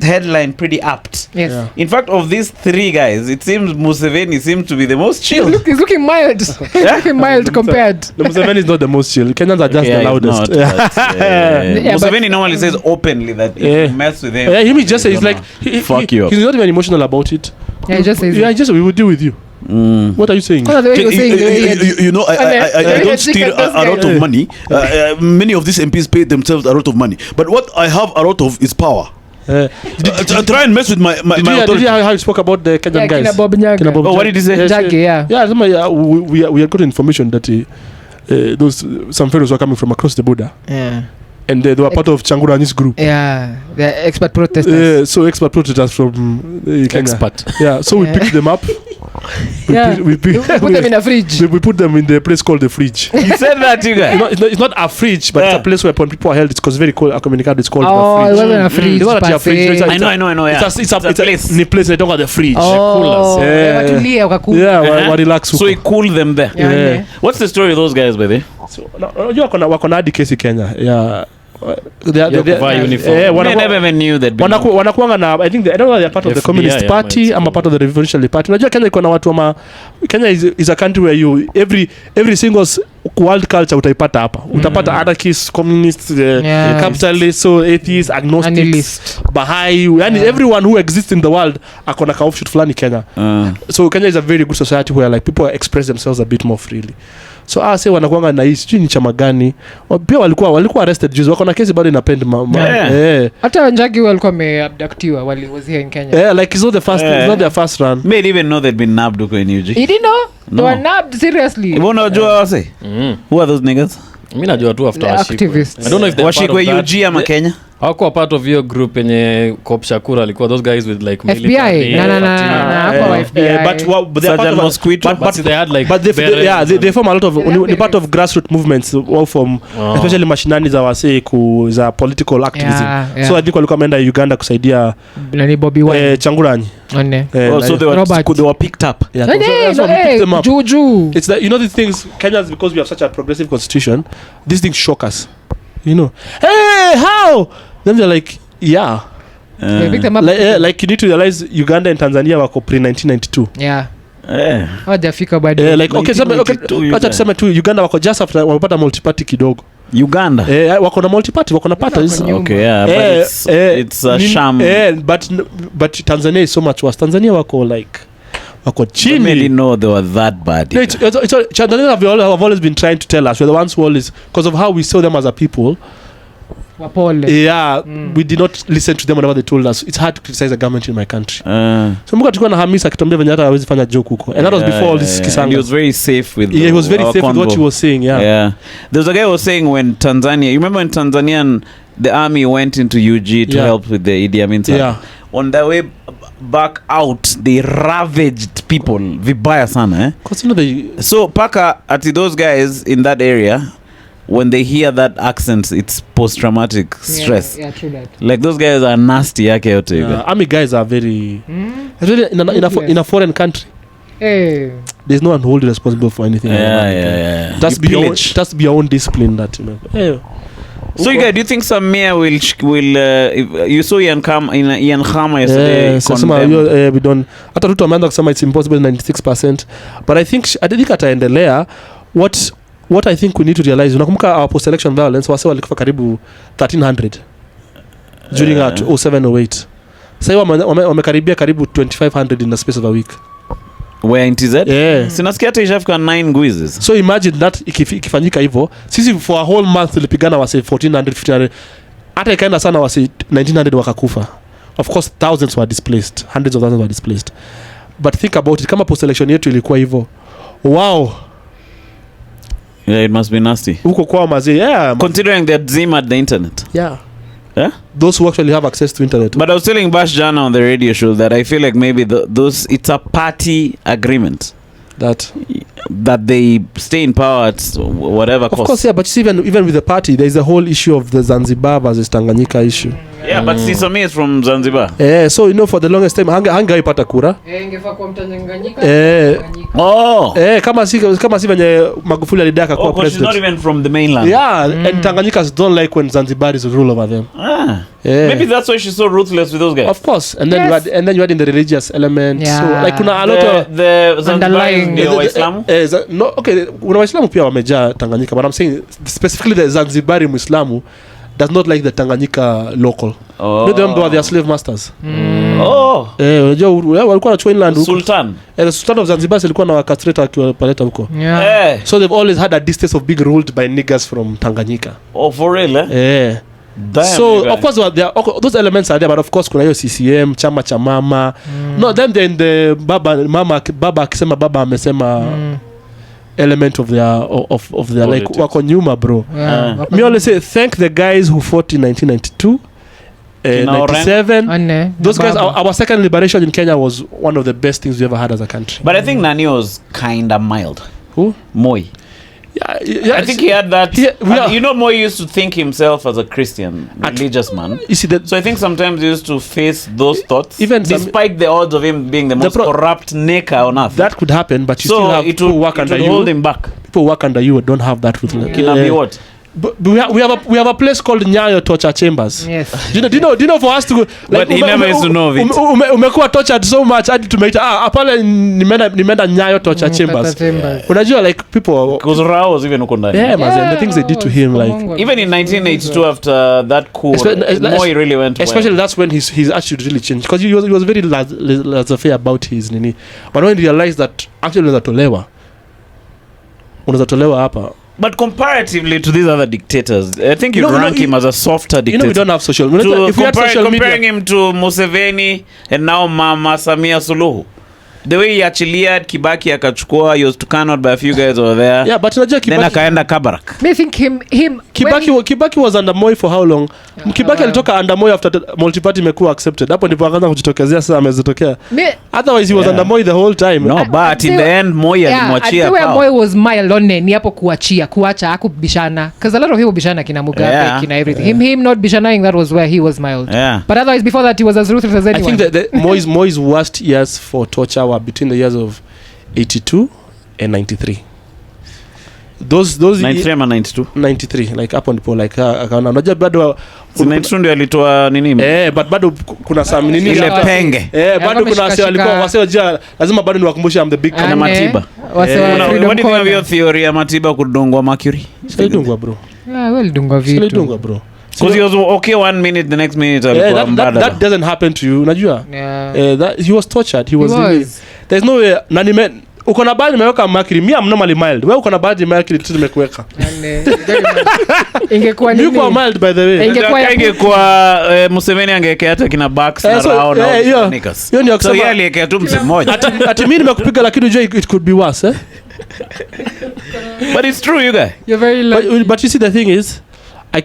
Speaker 1: headline pretty apt.
Speaker 3: Yes. Yeah.
Speaker 1: In fact, of these three guys, it seems Museveni seems to be the most chill.
Speaker 3: He's looking mild. Looking mild compared.
Speaker 2: The Museveni is not the most chill. Kenyans are just the loudest.
Speaker 1: Museveni normally says openly that if you mess with him.
Speaker 2: Yeah, he just says like
Speaker 1: fuck you up.
Speaker 2: He's not even emotional about it.
Speaker 3: Yeah, he just says
Speaker 2: we will deal with you. What are you saying?
Speaker 5: You know, I don't steal a lot of money. Many of these MPs pay themselves a lot of money. But what I have a lot of is power. Try and mess with my authority.
Speaker 2: Did you hear how you spoke about the Kenyan guys?
Speaker 1: Oh, what did he say?
Speaker 2: We had got information that some fellows were coming from across the border.
Speaker 3: Yeah.
Speaker 2: And they were part of Changurani's group.
Speaker 3: Yeah, they're expert protesters.
Speaker 2: So expert protesters from Kenya.
Speaker 4: Expert.
Speaker 2: Yeah, so we picked them up. We put
Speaker 3: them in a fridge.
Speaker 2: We put them in the place called the fridge.
Speaker 1: You said that, you guys.
Speaker 2: It's not a fridge, but it's a place where people are held. It's very cold. It's called the fridge.
Speaker 3: Oh, it wasn't a fridge.
Speaker 2: It's not a fridge.
Speaker 1: I know. Yeah.
Speaker 2: It's a place. In the place they don't have the fridge.
Speaker 3: Oh,
Speaker 2: yeah, relax.
Speaker 1: So he cooled them there.
Speaker 3: Yeah.
Speaker 1: What's the story of those guys, baby?
Speaker 2: So, wako na hadi kesi Kenya. Yeah.
Speaker 4: Kuvaa uniform.
Speaker 1: I never even knew that.
Speaker 2: Wanakuanga na I think I don't know they're part of the Communist Party ama part of the Revolutionary Party. Unajua Kenya iko na watu ama Kenya is a country where you every single world culture utaipata hapa. Utapata anarchists, communists, capitalists, so atheists, agnostics, Bahai, yani everyone who exists in the world akona ka offshoot fulani Kenya. So Kenya is a very good society where like people express themselves a bit more freely. So say wanakuanga na hii sijui ni chama gani. Pia walikuwa arrested juzi. Wako na kesi bado inapend
Speaker 3: hata Njagi walikuwa wameabductiwa was here in Kenya.
Speaker 2: Like it's not their first run.
Speaker 1: May even know they'd been nabbed huko in UG.
Speaker 3: You didn't know? No. They were nabbed seriously.
Speaker 1: Unajua wase? Who are those niggas?
Speaker 4: Mimi najua tu after
Speaker 3: activists.
Speaker 4: I don't know if they're part of that.
Speaker 1: UG ama Kenya?
Speaker 4: Hawakuwa part of your group yenye Cop Shakura alikuwa those guys with like
Speaker 3: FBI. No. FBI.
Speaker 2: But they're part of
Speaker 1: mosquito.
Speaker 4: But they had like
Speaker 2: they form a lot of part of grassroots movements all from especially mashinani za wase za political activism. So I think walikuwa wameenda Uganda kusaidia
Speaker 3: Bobby Wine
Speaker 2: Changuranyi.
Speaker 1: So they were picked up.
Speaker 3: Juju.
Speaker 2: It's that these things Kenyans, because we have such a progressive constitution, these things shock us. Hey, how? Then they're like, yeah. Like you need to realize Uganda and Tanzania were pre-1992.
Speaker 3: Yeah. Hawajafika bado.
Speaker 2: Like acha tuseme tu Uganda wako just after wamepata multiparty kidogo.
Speaker 1: Uganda.
Speaker 2: Wako na multiparty, wako na parties.
Speaker 1: Okay, yeah, but it's a sham.
Speaker 2: But Tanzania is so much worse. Tanzania wako like wako chini.
Speaker 1: They didn't know they were that bad.
Speaker 2: No, Tanzania have always been trying to tell us we're the ones who always, because of how we saw them as a people. We did not listen to them whenever they told us. It's hard to criticize the government in my country. So mbuka tulikuwa na Hamisa akituambia venye hata hawezi fanya joke huko. And that was before all this kisanga.
Speaker 1: He was very safe with
Speaker 2: he was very safe with what he was saying.
Speaker 1: There was a guy who was saying when Tanzania, you remember when Tanzanian the army went into UG to help with the Idi Amin on their way back out they ravaged people vibaya sana so paka ati those guys in that area, when they hear that accent, it's post-traumatic stress.
Speaker 3: Yeah, true that.
Speaker 1: Like those guys are nasty yake yote.
Speaker 2: Army guys are very in a foreign country. There's no one wholly responsible for anything. That's be your own discipline that
Speaker 1: So you guys, do you think Samia will you saw Ian Khama yesterday?
Speaker 2: We don't. Hata Ruto ameanza kusema it's impossible 96%, but I think ataendelea. What I think we need to realize, unakumbuka our post-election violence wase walikufa karibu 1300 during 0708. Sasa wamekaribia karibu 2500 in the space of a week.
Speaker 1: Where in TZ? Sinasikia hata ishafika 9 nguizes.
Speaker 2: So imagine that ikifanyika hivyo, sisi for a whole month tulipigana wase 1400 1500, hata ikaenda sana wase 1900 wakakufa. Of course thousands were displaced, hundreds of thousands were displaced. But think about it, kama post-election yetu ilikuwa hivyo, wow.
Speaker 1: Yeah, it must be nasty.
Speaker 2: Uko kwa mazee,
Speaker 1: considering they're zima at the internet.
Speaker 2: Those who actually have access to internet.
Speaker 1: But I was telling Bash Jana on the radio show that I feel like maybe it's a party agreement
Speaker 2: that
Speaker 1: they stay in power at whatever cost.
Speaker 2: Of course, but even with the party, there is a whole issue of the Zanzibar versus Tanganyika issue.
Speaker 1: But Sisami is from Zanzibar.
Speaker 2: So for the longest time hangaipata kura.
Speaker 3: Ingefaa kwa Mtanganyika.
Speaker 2: Kama si venye Magufuli alidaka kwa president.
Speaker 1: She's not even from the mainland.
Speaker 2: And Tanganyikas don't like when Zanzibar is rule over them.
Speaker 1: Maybe that's why she's so ruthless with those guys.
Speaker 2: Of course. And then you add in the religious element. So like kuna a lot of
Speaker 1: the Zanzibar Waislamu. Kuna Waislamu pia wamejaa Tanganyika, but I'm saying specifically the Zanzibari Muislamu does not like the Tanganyika local. Them were their slave masters. Walikuwa na Chwainland huko. Sultan.
Speaker 2: The Sultan of Zanzibar alikuwa na castrator akiwapeleta huko. So they've always had a distaste of being ruled by niggas from Tanganyika.
Speaker 1: For real?
Speaker 2: So of course those elements are there, but of course kuna hiyo CCM, chama cha mama. No, then the baba akisema baba amesema element of their like wako nyuma bro. Me always say thank the guys who fought in 1992 97. Those guys, our second liberation in Kenya was one of the best things we ever had as a country.
Speaker 1: But I think Nani was kind of mild.
Speaker 2: Who?
Speaker 1: Moi.
Speaker 2: I
Speaker 1: think he had that. Moi used to think himself as a Christian, religious man.
Speaker 2: You see that?
Speaker 1: So I think sometimes he used to face those thoughts, even despite the odds of him being the most corrupt nigger on earth.
Speaker 2: That could happen, but you still have people work under you.
Speaker 1: Hold him back.
Speaker 2: People work under you don't have that with
Speaker 1: what?
Speaker 2: we have a place called Nyayo torture chambers.
Speaker 3: Yes.
Speaker 2: Do you know for us to go,
Speaker 1: But he never used to know of it.
Speaker 2: Umekuwa tortured so much hadi tumeita pale nimeenda Nyayo torture chambers. Unajua like people
Speaker 1: because Rao was even uko ndani.
Speaker 2: Yeah, man, the things they did to him like
Speaker 1: even in 1982 after that coup Moi really went
Speaker 2: especially that's when his attitude really changed because he was very laissez-faire about his nini. But when he realized that actually unaweza tolewa hapa.
Speaker 1: But comparatively to these other dictators, I think you rank him as a softer dictator.
Speaker 2: We don't have social media.
Speaker 1: If comparing him to Museveni and now Mama Samia Suluhu, the way he achiliad Kibaki akachukua, he was tukaned by a few guys over there.
Speaker 2: Yeah, but unajua Kibaki
Speaker 1: then akaenda Kabarak.
Speaker 3: I think him
Speaker 2: Kibaki was under Moi for how long? Kibaki alitoka under Moi after multi-party imekuwa accepted. Hapo ndipo akaanza kujitokezea sasa amezitokea. Otherwise he was under Moi the whole time.
Speaker 1: No, but in the end Moi alimwachia
Speaker 3: power. Moi was mild on ni hapo kuacha hakubishana because a lot of people bishana kina Mugabe kina everything. Him not bishanaing, that was where he was mild.
Speaker 1: Yeah.
Speaker 3: But otherwise before that he was as ruthless as anyone.
Speaker 2: I think that Moi's worst years for torture were between the years of 82 and 93. Those
Speaker 1: 93 ama 92
Speaker 2: 93 like hapo ndipo like akaona unajua bado
Speaker 1: 92 ndio alitoa nini
Speaker 2: but bado kuna some nini
Speaker 1: ile penge
Speaker 2: bado kuna wase walikuwa wase lazima bado niwakumbushe am the big
Speaker 1: na Matiba what do you think of your theory ya Matiba kudungwa mercury
Speaker 2: silidungwa bro
Speaker 3: well dungwa vitu
Speaker 2: silidungwa bro
Speaker 1: because he was okay one minute the next minute
Speaker 2: that doesn't happen to you unajua that he was tortured he was really, there's no way nani uko na badi nimeweka mercury mimi am normally mild wewe uko na badi mercury tu nimekuweka
Speaker 3: ingekuwa nini
Speaker 2: you mild by the way
Speaker 1: ingekuwa Museveni angekea hata kina Bucks na Rao na Nikas
Speaker 2: hiyo ni
Speaker 1: so yeye aliekea tu mse mmoja
Speaker 2: ati mimi nimekupiga lakini unajua it could be worse
Speaker 1: but it's true you guys
Speaker 3: you're very lucky.
Speaker 2: But you see the thing is I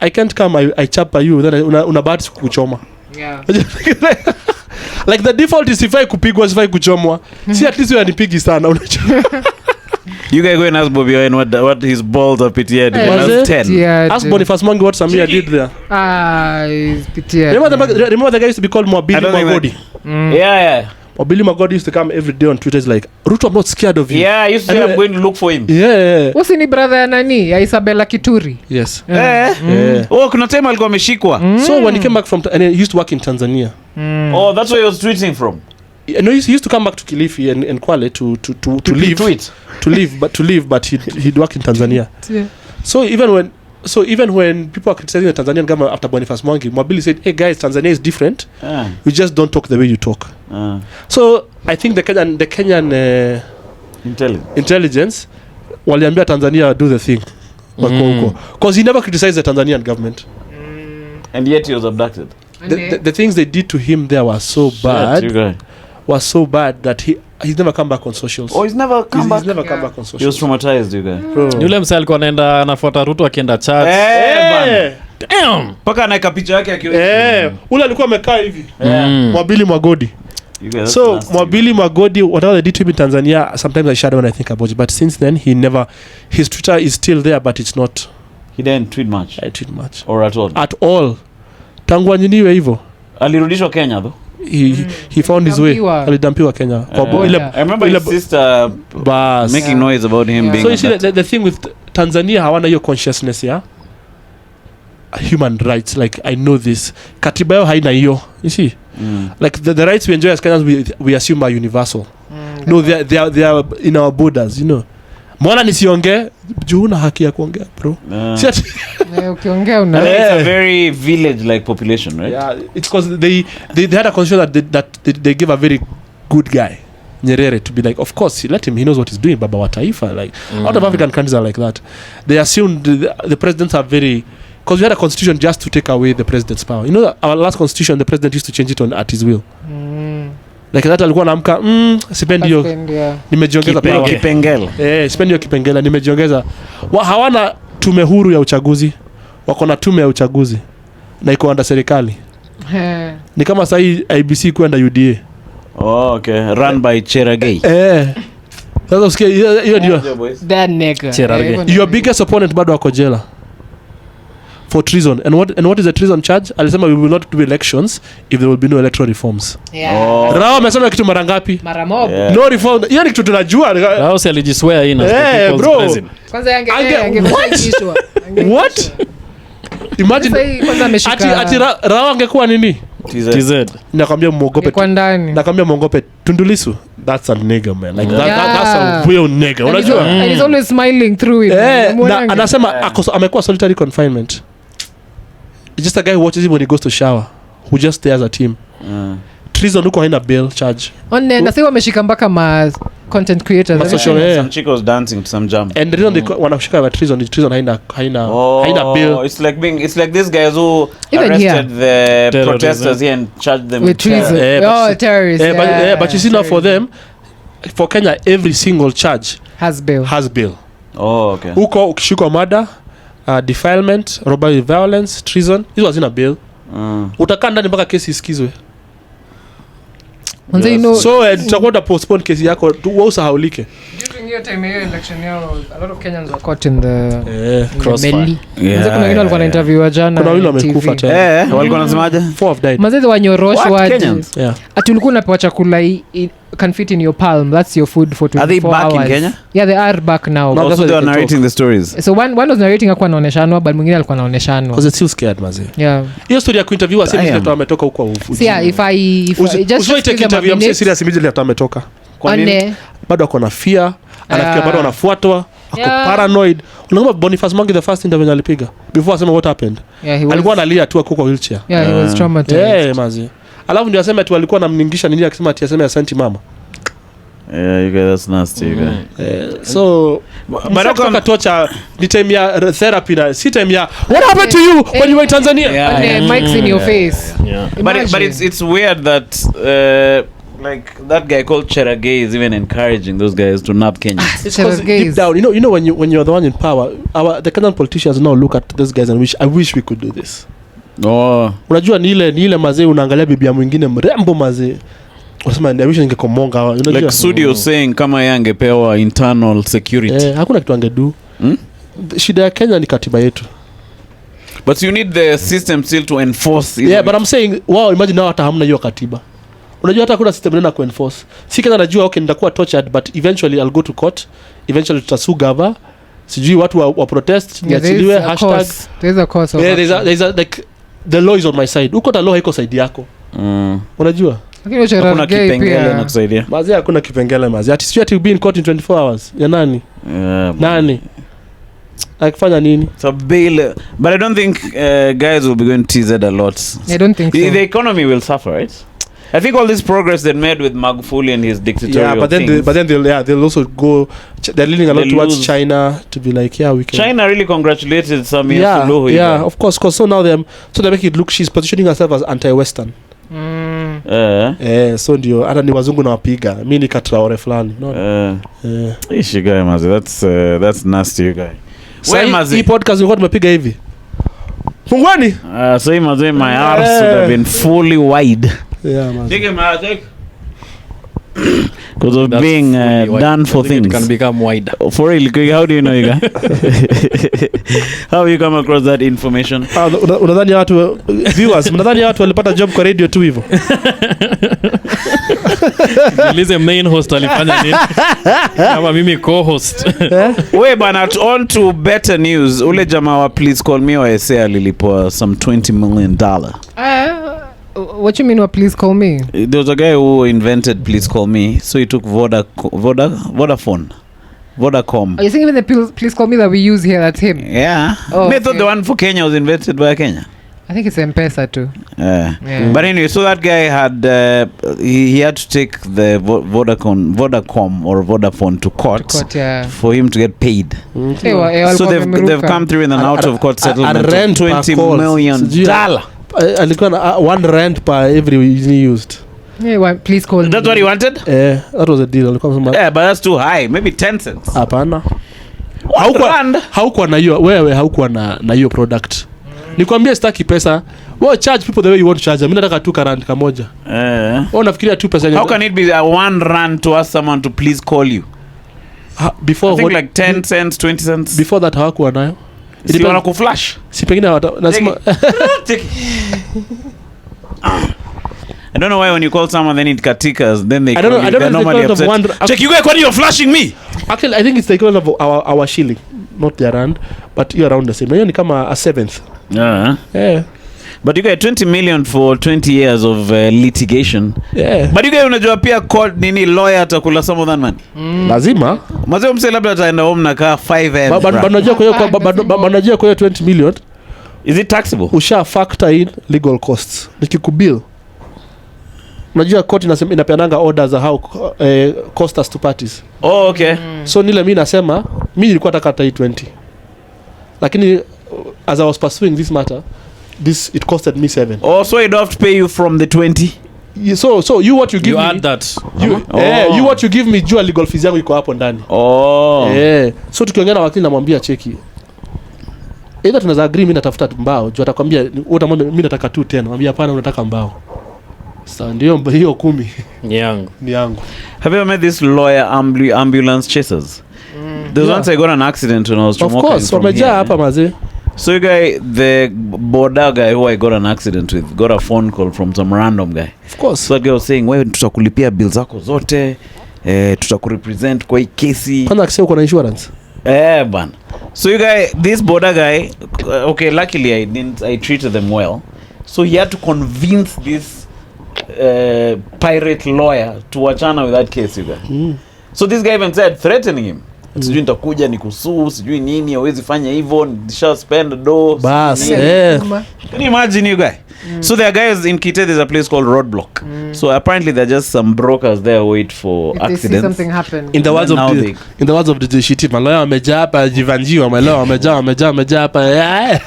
Speaker 2: can't come I chapa you then una bahati kukuchoma like the default is sifai kupigwa sifai kuchomwa si at least you anipigi sana unachoma
Speaker 1: you guys go and ask Bobby Wine what his balls are PTSD when I was 10
Speaker 2: ask Boniface Mwangi what Samia did there
Speaker 3: he's PTSD
Speaker 2: remember the guy used to be called Mwabili Magodi
Speaker 1: yeah
Speaker 2: Mwabili Magodi used to come every day on Twitter is like Ruto I'm not scared of you
Speaker 1: I used to say I'm going to look for him
Speaker 3: what's ni brother ya nani ya Isabella Kituri
Speaker 2: yes
Speaker 1: kuna time alikuwa ameshikwa
Speaker 2: so when he came back from and he used to work in Tanzania
Speaker 1: that's where he was tweeting from
Speaker 2: no he used to come back to Kilifi and Kwale to live but he'd work in Tanzania so even when people are criticizing the Tanzanian government after Boniface Mwangi Mwabili said hey guys Tanzania is different you just don't talk the way you talk so I think the Kenyan intelligence waliambia Tanzania do the thing because he never criticized the Tanzanian government
Speaker 1: and yet he was abducted
Speaker 2: the things they did to him there were so bad that he's never come back on socials.
Speaker 1: He's never come back
Speaker 2: on socials.
Speaker 1: He was traumatized you guys
Speaker 4: yule msali alikuwa anaenda anafuata Ruto akienda church
Speaker 1: damn paka anaeka picha yake akiwa
Speaker 2: ule alikuwa amekaa hivi Mwabili Magodi so Mwabili Magodi whatever they did to him in Tanzania sometimes I shudder when I think about it but since then his Twitter is still there but it's not
Speaker 1: he didn't tweet much or at all
Speaker 2: tangu anyiniwe hivyo
Speaker 1: alirudishwa Kenya though
Speaker 2: he found his way alidampiwa Kenya
Speaker 1: I remember his sister making noise about him being
Speaker 2: so you see the thing with Tanzania hawana hiyo consciousness ya human rights like I know this katiba yao haina hiyo you see like the rights we enjoy as Kenyans we assume are universal no they are in our borders you know mbona nisiongee juu una haki ya kuongea bro
Speaker 3: ukiongea una
Speaker 1: it's a very village like population right
Speaker 2: it's because they had a constitution that they give a very good guy Nyerere to be like of course let him he knows what he's doing baba wa taifa like out of African countries are like that they assumed the presidents are very because we had a constitution just to take away the president's power you know our last constitution the president used to change it at his will like that alikuwa anaamka sipendi hiyo nimejiongeza
Speaker 1: kipengele
Speaker 2: sipendi hiyo kipengele nimejiongeza hawana tume huru ya uchaguzi wako na tume ya uchaguzi na iko under serikali ni kama sasa IBC kwenda UDA
Speaker 1: run by Cheragay
Speaker 2: sasa usikie hiyo ndio
Speaker 3: that nigga
Speaker 2: your biggest opponent bado wako jela for treason. And what is a treason charge? Alisema we will not do elections if there will be no electoral reforms. Rao amesema kitu mara ngapi?
Speaker 3: Mara mob.
Speaker 2: No reform. Yaani kitu tunajua.
Speaker 4: Rao si alijiswear in as the people's president.
Speaker 3: Kwanza angefanyishwa.
Speaker 2: What? Imagine
Speaker 3: kwanza ameshika.
Speaker 2: Ati Rao angekuwa nini?
Speaker 4: TZ.
Speaker 2: Nakwambia muogope.
Speaker 3: Kwa ndani.
Speaker 2: Nakwambia muogope Tundu Lissu. That's a nigga, man. Like that's a real nigga. Unajua?
Speaker 3: And he's always smiling through it.
Speaker 2: Anasema amekuwa solitary confinement. It's just a guy who watches him when he goes to shower, who just stares at him. Treason huko haina bail charge.
Speaker 3: Na sasa wameshika mpaka ma content creators.
Speaker 1: Some chick was dancing to some jam.
Speaker 2: And the reason they wanashika wa treason haina bail.
Speaker 1: It's like these guys who
Speaker 3: even
Speaker 1: arrested
Speaker 3: here.
Speaker 1: the protesters here and charged them
Speaker 3: with treason. Terrorists.
Speaker 2: But you see now for them, for Kenya, every single charge
Speaker 3: has bail.
Speaker 1: Oh, okay.
Speaker 2: Huko ukishikwa murder, defilement, robbery, violence, treason, hizo hazina bail. Utakaa ndani mpaka kesi isikizwe.
Speaker 3: Yes. You know,
Speaker 2: so tutakwenda postpone kesi yako usahaulike.
Speaker 3: During your time here election a lot of Kenyans were caught in the
Speaker 4: crossfire.
Speaker 3: Kuna wengine walikuwa na interview jana.
Speaker 2: Kuna wale wamekufa tena.
Speaker 1: Walikuwa wanasemaje?
Speaker 2: 4 have died.
Speaker 3: Mazezi wanyoroshwa
Speaker 1: aje.
Speaker 3: Ati ulikuwa unapewa chakula can fit in your palm. That's your food for 24 hours.
Speaker 1: Are they back in Kenya?
Speaker 3: Yeah, they are back now.
Speaker 1: No, also they are narrating the stories.
Speaker 3: So one was narrating hakuwa anaoneshana, but mwingine alikuwa anaoneshana.
Speaker 2: Because it's still scared maze.
Speaker 3: Yeah.
Speaker 2: Hiyo story ya kuinterview asemi mtu ametoka huko ufu.
Speaker 3: Yeah, if just
Speaker 2: take interview I'm serious immediately after ametoka.
Speaker 1: Kwa nini?
Speaker 2: Bado ako na fear, anafikia bado anafuatwa, ako paranoid. Unaona Boniface Mwangi the first interview alipiga before asema what happened. Alikuwa analia tu kwa wheelchair.
Speaker 3: Yeah, he was traumatized.
Speaker 2: Maze. Alafu ndio asema tu alikuwa anamningisha nini akisema ati aseme asante mama.
Speaker 1: Yeah, you guys, that's nasty, you guys.
Speaker 2: So, but I torture the time ya therapy na si time ya what happened to you when you were in Tanzania?
Speaker 3: Mics in your face.
Speaker 1: Yeah. But it's weird that like that guy called Cheragay is even encouraging those guys to nab Kenyans.
Speaker 2: It's because deep down, you know when you're the one in power, the Kenyan politicians now look at those guys and I wish we could do this.
Speaker 1: Oh.
Speaker 2: Unajua ni ile mazee unaangalia bibi ya mwingine mrembo mazee. Unasema I wish ningekomonga unajua.
Speaker 1: Like studio saying kama yangepewa internal security.
Speaker 2: Hakuna kitu angedu. Shida ya Kenya ni katiba yetu.
Speaker 1: But you need the system still to enforce.
Speaker 2: Yeah, but I'm saying wow, imagine now hata hamna hiyo katiba. Unajua hata kuna system nena kuenforce. Si Kenya najua okay nitakuwa tortured but eventually I'll go to court. Eventually tutasue gava. Sijui watu wa protest niachiliwe hashtag.
Speaker 3: There's a cause.
Speaker 2: There's a like the law is on my side. Uko ta law haiko side yako. Unajua?
Speaker 1: Hakuna kipengele na kusaidia.
Speaker 2: Mazi hakuna kipengele mazi. Ati sio ati be in court in 24 hours. Ya nani? Nani? Akifanya nini?
Speaker 1: So bail, but I don't think guys will be going to TZ a lot.
Speaker 3: I don't think so.
Speaker 1: The economy will suffer, right? I think all this progress they made with Magufuli and his dictatorial
Speaker 2: but then they'll also go. They're leaning a lot towards China to be like, we can.
Speaker 1: China really congratulated Samia Suluhu.
Speaker 2: Yeah, of course. Cause so now they make it look she's positioning herself as anti-Western. So ndio hata ni wazungu na wapiga. Mimi ni Traore fulani.
Speaker 1: Ishi guy mazi. That's nasty you guy.
Speaker 2: Why mazi? Hii podcast ilikuwa tumepiga hivi. Fungwani.
Speaker 1: So hii mazi my arse would have been fully wide.
Speaker 2: Yeah, man.
Speaker 1: Take him out, take. Because of being done for things.
Speaker 4: It can become wider.
Speaker 1: For real, how do you know you guys? How have you come across that information?
Speaker 2: Unadhani watu viewers, unadhani watu walipata job kwa radio tu hivyo?
Speaker 4: Nilize main host alifanya nini? Kama mimi co-host.
Speaker 1: Wait, bana, on to better news. Ule jamaa wa Please Call Me wa SA alilipwa some $20 million.
Speaker 3: What you mean what Please Call Me?
Speaker 1: There was a guy who invented Please Call Me, so he took Vodafone. Vodacom.
Speaker 3: Are you saying even the Please Call Me that we use here, that's him?
Speaker 1: Yeah. I thought the one for Kenya was invented by Kenya.
Speaker 3: I think it's Mpesa too.
Speaker 1: Yeah. But anyway, so that guy had he had to take the Vodacom or Vodafone to court for him to get paid. So they've come through in an out of court settlement of $20 million.
Speaker 2: Alikuwa one rand per every used.
Speaker 3: Please call me.
Speaker 1: That's what he wanted?
Speaker 2: That was a deal.
Speaker 1: But that's too high. Maybe 10 cents.
Speaker 2: Hapana. Haukuwa na hiyo wewe haukuwa na hiyo product. Nikwambia sitaki pesa. Wewe charge people the way you want to charge. Mimi nataka 2 rand kamoja. Unafikiria 2%.
Speaker 1: How can it be 1 rand to ask someone to please call you?
Speaker 2: Before
Speaker 1: I think like 10 cents, 20 cents.
Speaker 2: Before that hawakuwa nayo.
Speaker 1: Si wana kuflash.
Speaker 2: Si pengine nasema
Speaker 1: I don't know why when you call someone then it katikas then they
Speaker 2: I don't know
Speaker 1: normally upset. Check, you guys, why you're flashing me?
Speaker 2: Actually I think it's the equivalent of our shilling, not the rand, but you're around the same. Hiyo ni kama a seventh. Yeah.
Speaker 1: But you get 20 million for 20 years of litigation.
Speaker 2: Yeah.
Speaker 1: But you get unajua pia court nini lawyer atakula some of that money.
Speaker 2: Lazima.
Speaker 1: Mazee mse labda ataenda home na kaa 5 M.
Speaker 2: Banajua kwa hiyo 20 million.
Speaker 1: Is it taxable?
Speaker 2: Usha factor in legal costs. Nikikubill. Unajua court inapeananga orders za how cost us to parties.
Speaker 1: Oh, okay.
Speaker 2: So nile mimi nasema mimi nilikuwa nataka 20. Lakini as I was pursuing this matter, it costed me 7.
Speaker 1: Oh, so I don't have to pay you from the 20?
Speaker 2: So you what you give
Speaker 4: you
Speaker 2: me,
Speaker 4: add that.
Speaker 2: You what you give me jua legal fees yangu iko hapo ndani. So tukiongea na wakili namwambia cheki, either tunaweza agree mimi natafuta mbao jua atakwambia utamwambia mimi nataka 210, namwambia hapana unataka mbao. Sasa ndio hiyo 10 ni yangu.
Speaker 1: Have you ever met this lawyer ambulance chasers? There's once I got an accident when I was
Speaker 2: of course wameja hapa mazee.
Speaker 1: So you guy, the border guy who I got an accident with, got a phone call from some random guy.
Speaker 2: Of course.
Speaker 1: So that guy was saying, wewe tutakulipia bills zako zote, tutakurepresent kwa hii kesi.
Speaker 2: Kwanza akisema uko na insurance?
Speaker 1: Bana. So you guy, this border guy, okay, luckily I treated them well. So he had to convince this pirate lawyer to wachana with that case, you guy. So this guy even said, threatening him. Sijui nitakuja nikusuu, sijui nini, hawezi fanya hivyo, nisha spend do.
Speaker 2: Bas,
Speaker 1: Can you imagine you guy? So there are guys in Kitale, there's a place called Roadblock. So apparently there are just some brokers there wait for
Speaker 3: if
Speaker 1: accidents.
Speaker 3: they see something happen.
Speaker 2: In the words of the shit, malaya wameja hapa jivanjiwa, malaya wameja hapa.
Speaker 1: I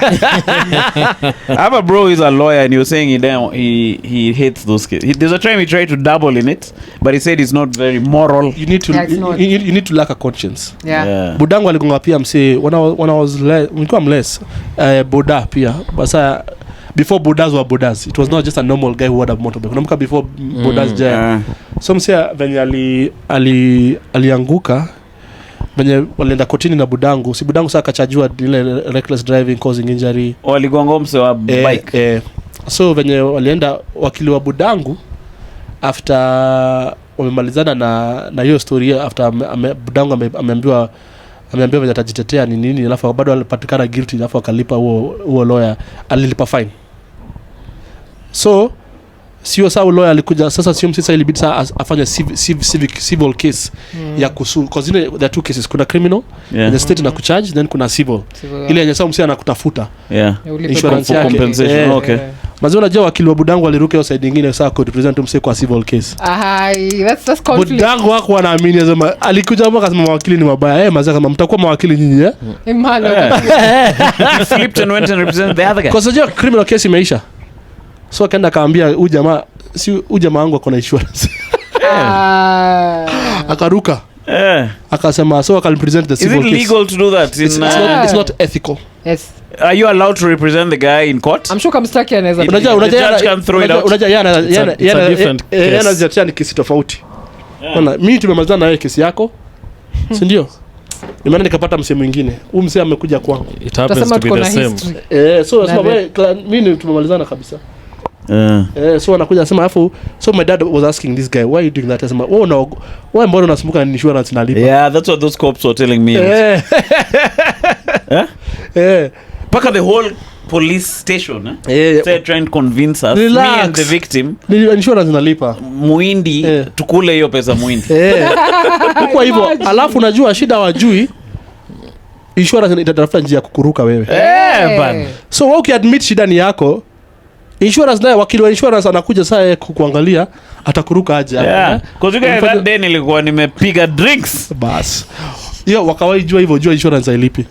Speaker 1: have a bro who's a lawyer and he was saying he hates those kids. There's a time he tried to dabble in it, but he said it's not very moral.
Speaker 2: You need to lack a conscience.
Speaker 3: Yeah.
Speaker 2: Budangu aligonga pia mse when I was nilikuwa mless boda pia basa before bodas were bodas, it was not just a normal guy who had a motorbike. Unamka before bodas jaya. So mse venye alianguka venye walienda kotini na budangu, si budangu sasa akachajua ile reckless driving causing injury.
Speaker 1: Waligonga mse wa bike.
Speaker 2: So venye walienda wakili wa budangu after wamemalizana na hiyo story, after budangu ameambiwa venye atajitetea ni nini, alafu bado alipatikana guilty, alafu akalipa huo lawyer, alilipa fine. So sio sawa lawyer alikuja sasa, sio msisa ilibidi afanye civil case ya kusu, because there are two cases, kuna criminal in the state na kucharge, then kuna civil. Ile yenye sasa msisa anakutafuta insurance yake
Speaker 1: compensation. Okay.
Speaker 2: Mazi unajua wakili wa budangu aliruka hiyo side nyingine sasa ku represent msisa kwa civil case.
Speaker 3: That's conflict.
Speaker 2: Budangu wako wanaamini sema alikuja hapo akasema mawakili ni mabaya. Mazi kama mtakuwa mawakili nyinyi
Speaker 1: He flipped and went and represented the other guy.
Speaker 2: Because unajua criminal case imeisha. So akaenda akaambia huyu jamaa wangu akona insurance. Akaruka. Akasema so I represent the civil case.
Speaker 1: Is it legal to do that?
Speaker 2: It's not ethical.
Speaker 3: Yes.
Speaker 1: Are you allowed to represent the guy in court?
Speaker 3: I'm sure Kamstaki anaweza.
Speaker 2: Unajua ni kesi tofauti. Unaona mimi tumemalizana na yeye kesi yako. Si ndio? Nimeenda nikapata msemo mwingine. Huyu msemo amekuja kwangu.
Speaker 4: It happens to be the same.
Speaker 2: So mimi tumemalizana kabisa. So anakuja asema afu, so my dad was asking this guy, why are you doing that? Asema why mbona unasumbuka na insurance nalipa?
Speaker 1: Yeah, that's what those cops were telling me. Paka the whole police station they're trying to convince us, me and the victim,
Speaker 2: insurance nalipa
Speaker 1: muindi tukule hiyo pesa muindi.
Speaker 2: Kwa hivyo alafu unajua shida wajui insurance itatafuta njia kukuruka wewe.
Speaker 1: Bana.
Speaker 2: So wewe ukiadmit shida ni yako, insurance naye wakili wa insurance anakuja saa kukuangalia atakuruka aje
Speaker 1: hapo. Because you guys that day nilikuwa nimepiga drinks.
Speaker 2: Bas. Hiyo wakawai jua hivyo, jua insurance hailipi.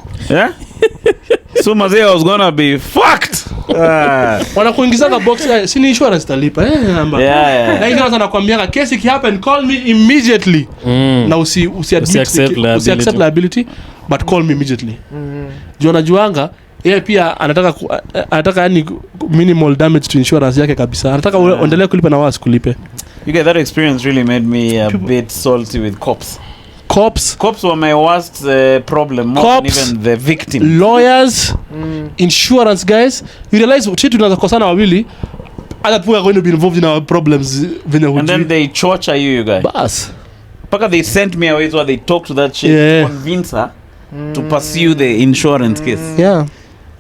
Speaker 1: So mazee was gonna be fucked.
Speaker 2: Wanakuingizanga box si ni insurance italipa. Na insurance anakuambia case iki happen call me immediately. Na usi accept liability but call me immediately. Jua najuanga yeye pia anataka yani minimal damage to insurance yake kabisa. Anataka uendelee kulipa na wao kulipe.
Speaker 1: You get that experience really made me a bit salty with cops. Cops were my worst problem, more than even the victim.
Speaker 2: Lawyers, insurance guys. You realize shit tunaweza kosana wawili, other people are going to be involved in our problems.
Speaker 1: And then they torture you guys.
Speaker 2: Bas.
Speaker 1: Paka they sent me away so they talk to that shit to convince her to pursue the insurance case.
Speaker 2: Yeah.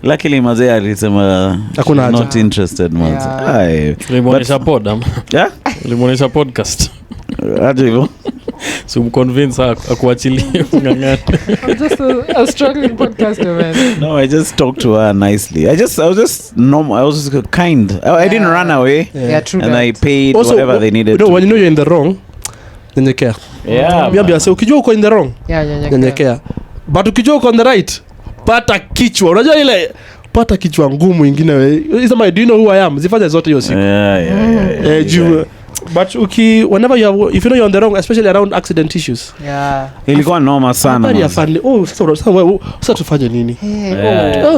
Speaker 1: Luckily mazee alisema not interested manze.
Speaker 4: Limuonesha pod
Speaker 1: yeah?
Speaker 4: Limuonesha podcast.
Speaker 1: Aje hivyo.
Speaker 4: So convince akuachilie ngangana.
Speaker 3: I'm just a struggling podcaster, man.
Speaker 1: No, I just talked to her nicely. I was just normal. I was just kind. I didn't run away.
Speaker 3: Yeah, true.
Speaker 1: And
Speaker 3: that.
Speaker 1: I paid
Speaker 2: also,
Speaker 1: whatever they needed.
Speaker 2: When you know you're in the wrong, nyenyekea.
Speaker 1: Yeah.
Speaker 2: Mimi say ukijua uko in the wrong,
Speaker 3: nyenyekea.
Speaker 2: But ukijua uko on the right, pata kichwa. Unajua ile pata kichwa ngumu ingine wewe. Isema do you know who I am? Zifanya zote hiyo siku.
Speaker 1: Yeah.
Speaker 2: But whenever if you know you're on the wrong, especially around accident issues.
Speaker 3: Yeah.
Speaker 1: Ilikuwa noma sana.
Speaker 2: Habari ya family. Sasa tufanye nini?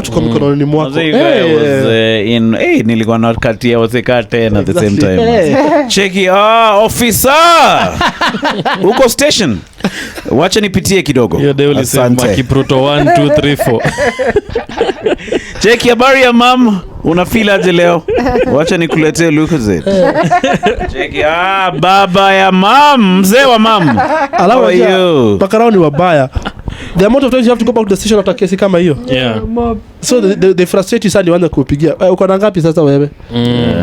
Speaker 2: Tuko mikononi mwako.
Speaker 1: Nilikuwa nakatia wasekate at the same time. Cheki officer. Uko station. Wacha nipitie kidogo.
Speaker 4: Hiyo deo lisema Kipruto 1 2 3 4.
Speaker 1: Cheki habari ya mam. Unafeel aje leo? Wacha nikuletee Lucas. Cheki baba ya mam, mzee wa mam.
Speaker 2: Alafu hiyo bakarao ni wabaya. The amount of times you have to go back to the station after kesi kama hiyo.
Speaker 4: Yeah.
Speaker 2: So they frustrate you sana, waanza kupigia. Uko na ngapi sasa wewe?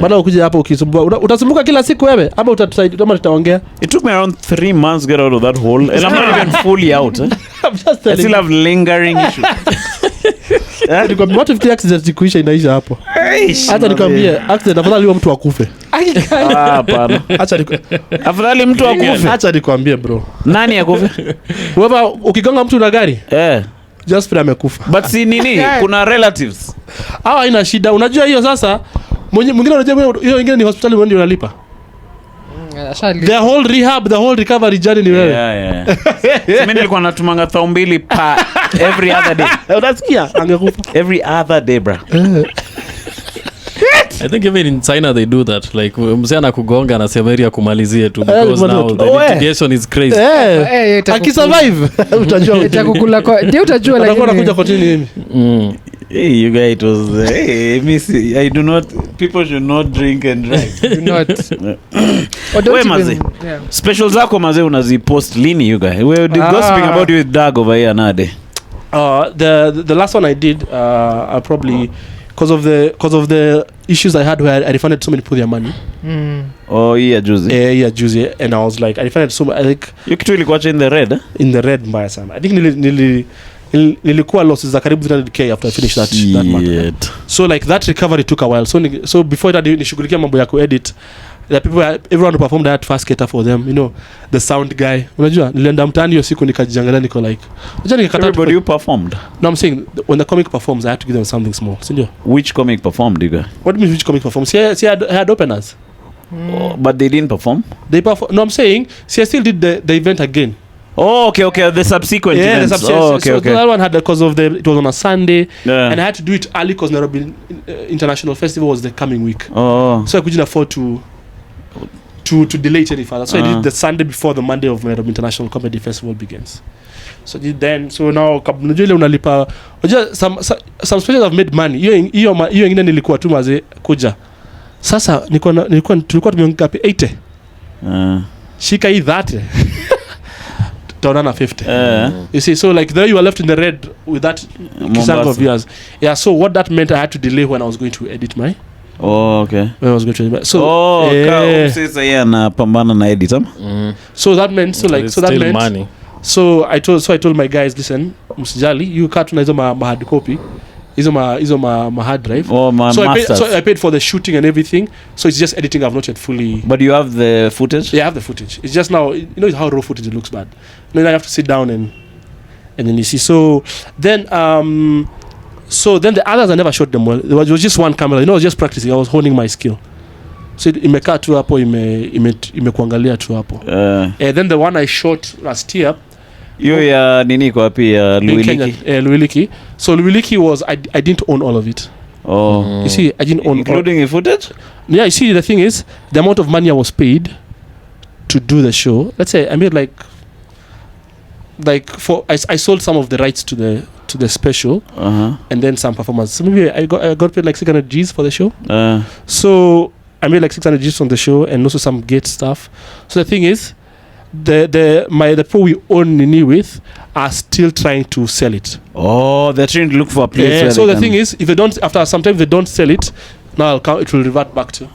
Speaker 2: Baada ukija hapo ukisumbua. Utasumbuka kila siku wewe ama utatusaidia kama tutaongea?
Speaker 1: It took me around 3 months to get out of that hole and I'm not even fully out.
Speaker 2: I'm just telling
Speaker 1: I still have lingering issues.
Speaker 2: Nikwambia what if the accident ikuisha inaisha hapo? Hata nikwambie accident afadhali mtu akufe.
Speaker 1: Hapana. Afadhali mtu akufe.
Speaker 2: Acha nikwambie bro.
Speaker 1: Nani akufe?
Speaker 2: Wewe ukigonga mtu na gari? Just pray amekufa.
Speaker 1: But si nini? Kuna relatives.
Speaker 2: Haina shida. Unajua hiyo sasa mwingine unajua hiyo ingine ni hospitali wewe ndio unalipa. The whole rehab, the whole recovery journey ni wewe.
Speaker 1: Yeah. Mimi nilikuwa natumanga 2,000 pa every other day.
Speaker 2: Unasikia? Angekufa.
Speaker 1: Every other day, bro.
Speaker 4: I think even in China they do that. Like msichana kugonga anasema area kumalizie tu because now the litigation is crazy.
Speaker 2: Akisurvive utajua
Speaker 3: utakukula kwa ndio utajua lakini
Speaker 2: anakuja kotini mimi.
Speaker 1: Hey, you guys, it was miss. I do not. People should not drink and drive.
Speaker 3: Do not.
Speaker 1: Where maze? Special zako maze unazipost lini you guys? We're gossiping about you with Dag over here nade.
Speaker 2: The last one I did, I probably because of the issues I had where I refunded so many people their money.
Speaker 1: Oh yeah, juicy.
Speaker 2: Yeah, juicy. And I was like, I refunded so much. I think
Speaker 1: you kitu ilikuwa in the red.
Speaker 2: In the red mbaya sana. I think nilikuwa losses za karibu 300k after I finished that month. So like that recovery took a while. So before that nishughulikia mambo ya ku-edit, the people everyone who performed that first cater for them, you know, the sound guy. Unajua nilienda mtaani hiyo siku nikajiangalia niko like
Speaker 1: everybody you performed.
Speaker 2: No, I'm saying when the comic performs I had to give them something small. Sindio?
Speaker 1: Which comic performed you guys?
Speaker 2: What do you mean which comic performs? See, I had openers.
Speaker 1: But they didn't perform?
Speaker 2: No, I'm saying I still did the event again.
Speaker 1: Oh, okay. The subsequent events.
Speaker 2: The subsequent.
Speaker 1: Okay.
Speaker 2: That one had because of it was on a Sunday, and I had to do it early because Nairobi International Festival was the coming week.
Speaker 1: Oh.
Speaker 2: So I couldn't afford to delay it any further. So I did the Sunday before the Monday of Nairobi International Comedy Festival begins. So now unajua ile unalipa. Unajua some specials have made money. Hiyo ingine nilikuwa tu maze kuja. Sasa tulikuwa tumeongea 80. Shika hii 30. Taonana 50. You see, so like there you were left in the red with that kisango of yours. Yeah, so what that meant I had to delay when I was going to edit my.
Speaker 1: Oh, okay.
Speaker 2: When I was going to edit my. So
Speaker 1: sasa yeye anapambana na edit
Speaker 2: so that meant that meant
Speaker 4: money.
Speaker 2: So I told my guys, listen, msijali, you cut na hizo ma hard copy. Hizo ma hard drive. So I paid for the shooting and everything. So it's just editing. I've not yet fully.
Speaker 1: But you have the footage?
Speaker 2: Yeah, I have the footage. It's just now, you know how raw footage it looks bad. Then I have to sit down and then you see. So then the others I never shot them well. It was just one camera. You know, I was just practicing. I was honing my skill. So imekaa tu hapo imekuangalia tu hapo. Then the one I shot last year.
Speaker 1: Hiyo ya nini kwa wapi ya Luiliki?
Speaker 2: Luiliki. So Luiliki was I didn't own all of it.
Speaker 1: Oh.
Speaker 2: You see, I didn't own
Speaker 1: including the footage?
Speaker 2: Yeah, you see the thing is the amount of money I was paid to do the show. Let's say I made like like I sold some of the rights to the special, and then some performance. So maybe I got paid like 600 G's for the show. So I made like 600 G's on the show, and also some gate stuff. So the thing is, the people we own Nini with are still trying to sell it.
Speaker 1: Oh, they're trying to look for a place.
Speaker 2: Yeah. So the thing is, if they don't, after some time, they don't sell it. Now it will revert back to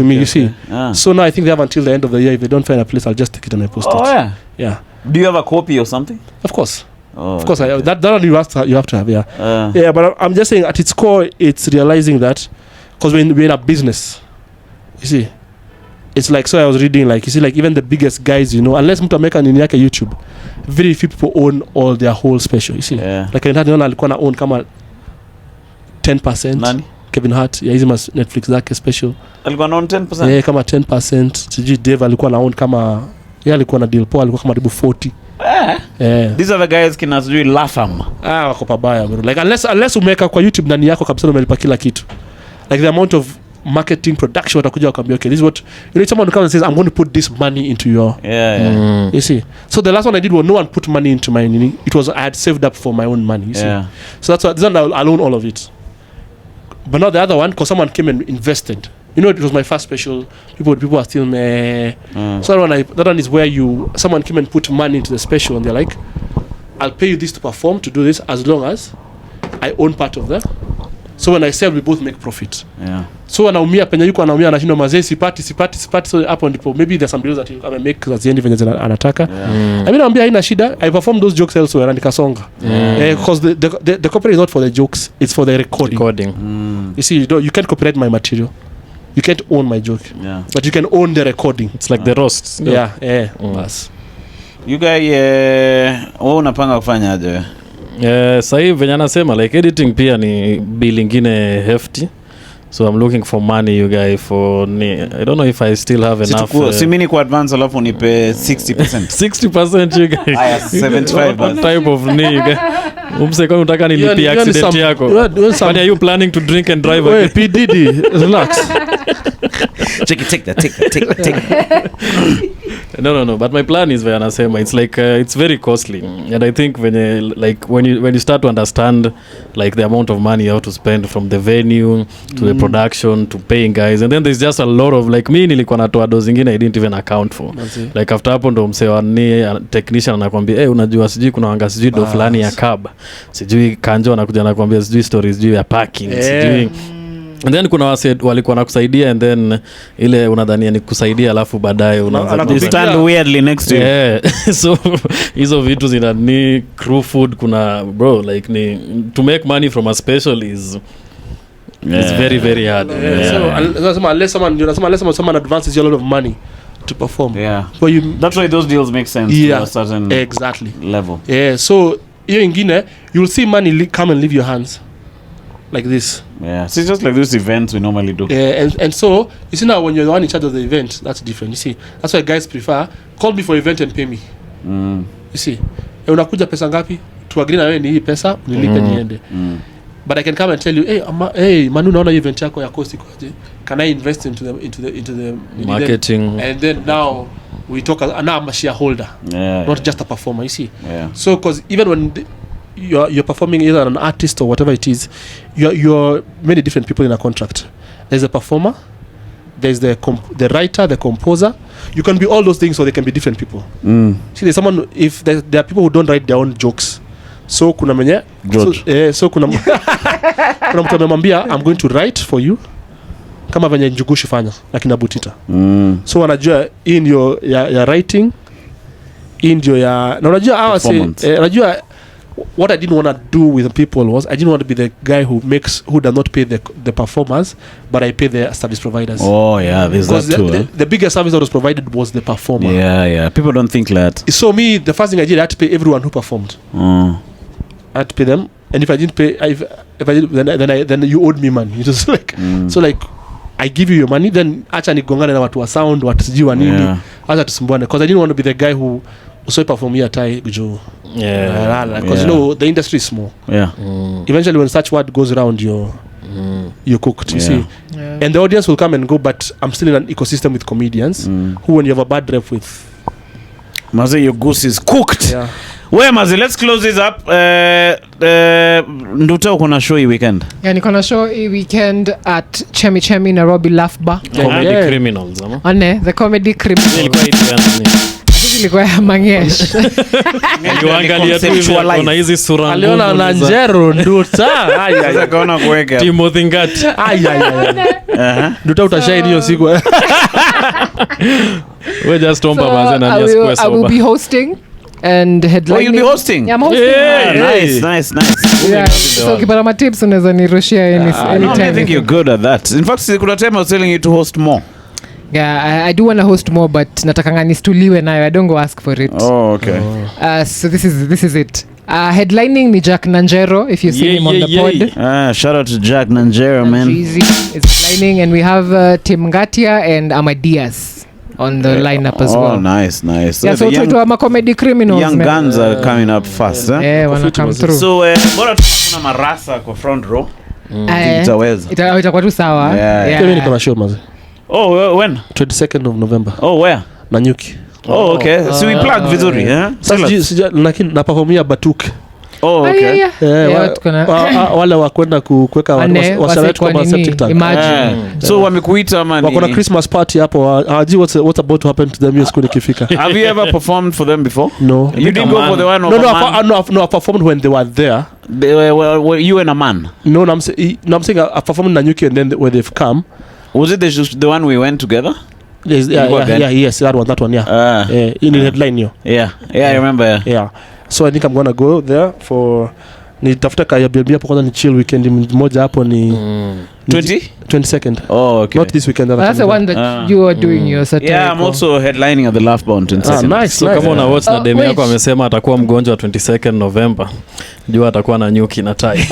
Speaker 2: me. You see. So now I think they have until the end of the year. If they don't find a place, I'll just take it and I post it.
Speaker 1: Yeah.
Speaker 2: Yeah.
Speaker 1: Do you have a copy or something?
Speaker 2: Of course.
Speaker 1: Oh,
Speaker 2: of course. That one you have to have. Yeah. Yeah. But I'm just saying, at its core, it's realizing that because we're in a business. You see. It's like, so I was reading, like, you see, like, even the biggest guys, you know, unless mtu ameka nini yake YouTube, very few people own all their whole special, you see.
Speaker 1: Yeah.
Speaker 2: Like, Tanzania alikuwa na own kama 10%.
Speaker 1: Nani?
Speaker 2: Kevin Hart, hizi Netflix zake special.
Speaker 1: Alikuwa na own 10%?
Speaker 2: Yeah, kama 10%. Sijui Dave alikuwa na own kama, alikuwa na deal poa, alikuwa kama dibu 40. Yeah.
Speaker 1: These are the guys kina sijui Latham.
Speaker 2: Wako pabaya, bro. Like, unless umeka kwa YouTube ndani yako kabisa umelipa kila kitu. Like, the amount of marketing production watakuja wakambia, okay, this is what you need. Someone who comes and says, I'm going to put this money into your you see. So the last one I did was no one put money into my, it was I had saved up for my own money, you see. So that's why this one I'll own all of it. But not the other one, because someone came and invested. You know, it was my first special. People are still so that one is where someone came and put money into the special, and they're like, I'll pay you this to perform, to do this, as long as I own part of them. So when I sell, we both make profit.
Speaker 1: Yeah.
Speaker 2: So anaumia penye yuko anaumia anashinda mazee sipati. So hapo ndipo maybe there's some deals that I make at the end venye anataka. I mean naambia haina shida. I perform those jokes elsewhere and nikasonga. Because the copyright is not for the jokes, it's for the recording. You see, you can't copyright my material. You can't own my joke. Yeah. But you can own the recording.
Speaker 4: It's like the roasts.
Speaker 2: Yeah. Bas.
Speaker 1: You guys wewe unapanga kufanya aje?
Speaker 4: Sasa hivi venye anasema like editing pia ni bill ingine hefty. So I'm looking for money, you guys, I don't know if I still have enough.
Speaker 1: Si mimi kwa advance alafu nipe 60%.
Speaker 4: 60% you guys.
Speaker 1: I have 75%.
Speaker 4: What type of you guys? Umse kwa unataka nilipie accident yako. Are you planning to drink and drive again?
Speaker 2: P Diddy, relax.
Speaker 1: Take that.
Speaker 4: No, but my plan is vya nasema it's like it's very costly, and I think when you start to understand like the amount of money you have to spend, from the venue to the production to paying guys, and then there's just a lot of like me nilikuwa natoa dozi zingine I didn't even account for. Like after hapo ndo msewa ni technician anakuambia unajua sijui kuna wanga sijui do fulani ya cab, sijui kanjo anakuja anakuambia sijui stories sijui ya parking, sijui. And then kuna walikuwa nakusaidia, and then ile unadhania ni kusaidia alafu baadaye
Speaker 1: unaanza stand weirdly next to you.
Speaker 4: Yeah. So hizo vitu zina ni crew food, kuna bro like ni to make money from a special is very very hard.
Speaker 2: So unless someone advances you a lot of money to perform.
Speaker 1: Yeah. But that's why those deals make sense to a certain level.
Speaker 2: Yeah. So hiyo ingine you'll see money come and leave your hands. Like this.
Speaker 1: Yeah. So it's just like those events we normally do.
Speaker 2: Yeah, and so you see now when you're the one in charge of the event, that's different. You see, that's why guys prefer call me for event and pay me. You see, unakuja pesa ngapi? To agree na wewe ni hii pesa nilipe niende. But I can come and tell you, hey Manu, naona event yako ya cost ikoje? Can I invest into the
Speaker 4: marketing?
Speaker 2: And then now we talk as now I'm a shareholder, not just a performer. You see.
Speaker 1: Yeah.
Speaker 2: So because even when you're performing either an artist or whatever it is, you're many different people in a contract. There's a performer, there's the writer, the composer. You can be all those things, or they can be different people. See, there's someone, if there are people who don't write their own jokes. So kuna mwenye so kuna mtu amemwambia I'm going to write for you kama venye Njugushi fanya na kina Butita. So wanajua hii ndio ya writing, hii ndio ya na unajua unajua what I didn't want to do with the people was I didn't want to be the guy who does not pay the performers, but I pay the service providers.
Speaker 1: Oh yeah, there's that too.
Speaker 2: The biggest service that was provided was the performer.
Speaker 1: Yeah. People don't think that.
Speaker 2: So me, the first thing I did, I had to pay everyone who performed. I had to pay them, and if I didn't pay, if I did, then you owed me money. It was like so like I give you your money, then acha nigongane na watu wa sound, watu sijui wa nini, acha tusumbuane, because I didn't want to be the guy who so perform here tai gujo. Because you know the industry is small. Eventually when such word goes around, you're cooked, you see. And the audience will come and go, but I'm still in an ecosystem with comedians who, when you have a bad rep with
Speaker 1: Maze, your goose is cooked.
Speaker 2: Yeah.
Speaker 1: Where Maze, let's close this up. Nduta uko na show hii weekend.
Speaker 3: Yeah, niko na show hii weekend at Chemi Chemi Nairobi Laugh Bar.
Speaker 4: Comedy Criminals ama?
Speaker 3: One, the Comedy Criminals.
Speaker 4: Ilikuwa itiani.
Speaker 3: Ilikuwa ya Mangesh.
Speaker 4: Niliangalia tu hivi kuna hizi sura.
Speaker 2: Aliona na Njero Nduta.
Speaker 1: Sasa kaona kuweka.
Speaker 4: Timothy Ngachira.
Speaker 2: Nduta utashine hiyo siku.
Speaker 4: We just omba Maze na just quest.
Speaker 3: I will be hosting and headlining.
Speaker 1: Oh, you'll be hosting?
Speaker 3: Yeah, I'm hosting.
Speaker 1: Yeah, nice.
Speaker 3: Yeah. So ukipata matips unaweza nirushia anytime.
Speaker 1: No, I think you're good at that. In fact, kuna time I was telling you to host more.
Speaker 3: Yeah, I do want to host more, but natakanga nistuliwe nayo. I don't go ask for it.
Speaker 1: Oh, okay.
Speaker 3: So this is it. Headlining ni Jack Nanjero, if you see him on the pod.
Speaker 1: Shout out to Jack Nanjero, man.
Speaker 3: Jeezy is headlining, and we have Tim Ngachira and Amadeus on the lineup as well.
Speaker 1: Oh, nice.
Speaker 3: Yeah, so to our comedy criminals.
Speaker 1: Young guns are coming up fast.
Speaker 3: Yeah, wanna come through.
Speaker 1: So, bora kuna marasa kwa front row. Itaweza.
Speaker 3: Itakuwa tu sawa.
Speaker 2: Yeah. Mimi niko na show Maze.
Speaker 1: Oh, when?
Speaker 2: 22nd of November.
Speaker 1: Oh, where?
Speaker 2: Nanyuki.
Speaker 1: Oh, okay. So we plug vizuri, yeah?
Speaker 2: Sasa lakini na performia Batuk.
Speaker 1: Oh, okay.
Speaker 2: Wale wakwenda kuweka washawetu kwa septic tank.
Speaker 3: Imagine.
Speaker 1: So wamekuita ama ni?
Speaker 2: Wako na Christmas party hapo. Haji what's about to happen to them siku nikifika.
Speaker 1: Have you ever performed for them before?
Speaker 2: No.
Speaker 1: You didn't go for the one of
Speaker 2: No, I performed when they were there.
Speaker 1: Were you and a man?
Speaker 2: No, I'm saying I performed in Nanyuki and then when they've come.
Speaker 1: Was it the one we went together?
Speaker 2: Yes, yes, that one, yeah. In the headline, yo.
Speaker 1: Yeah, I remember.
Speaker 2: Yeah. So I think I'm gonna go there for nitafuta Airbnb hapo kwanza ni chill weekend moja hapo ni 22nd.
Speaker 1: Oh, okay.
Speaker 2: Not this weekend.
Speaker 3: That's the one that you are doing your satirical.
Speaker 1: Yeah, I'm also headlining at the Laugh Bar on 22nd.
Speaker 2: Nice.
Speaker 4: So kama una watch na demu yako amesema atakuwa mgonjwa 22nd November. Jua atakuwa na nyuki na tai.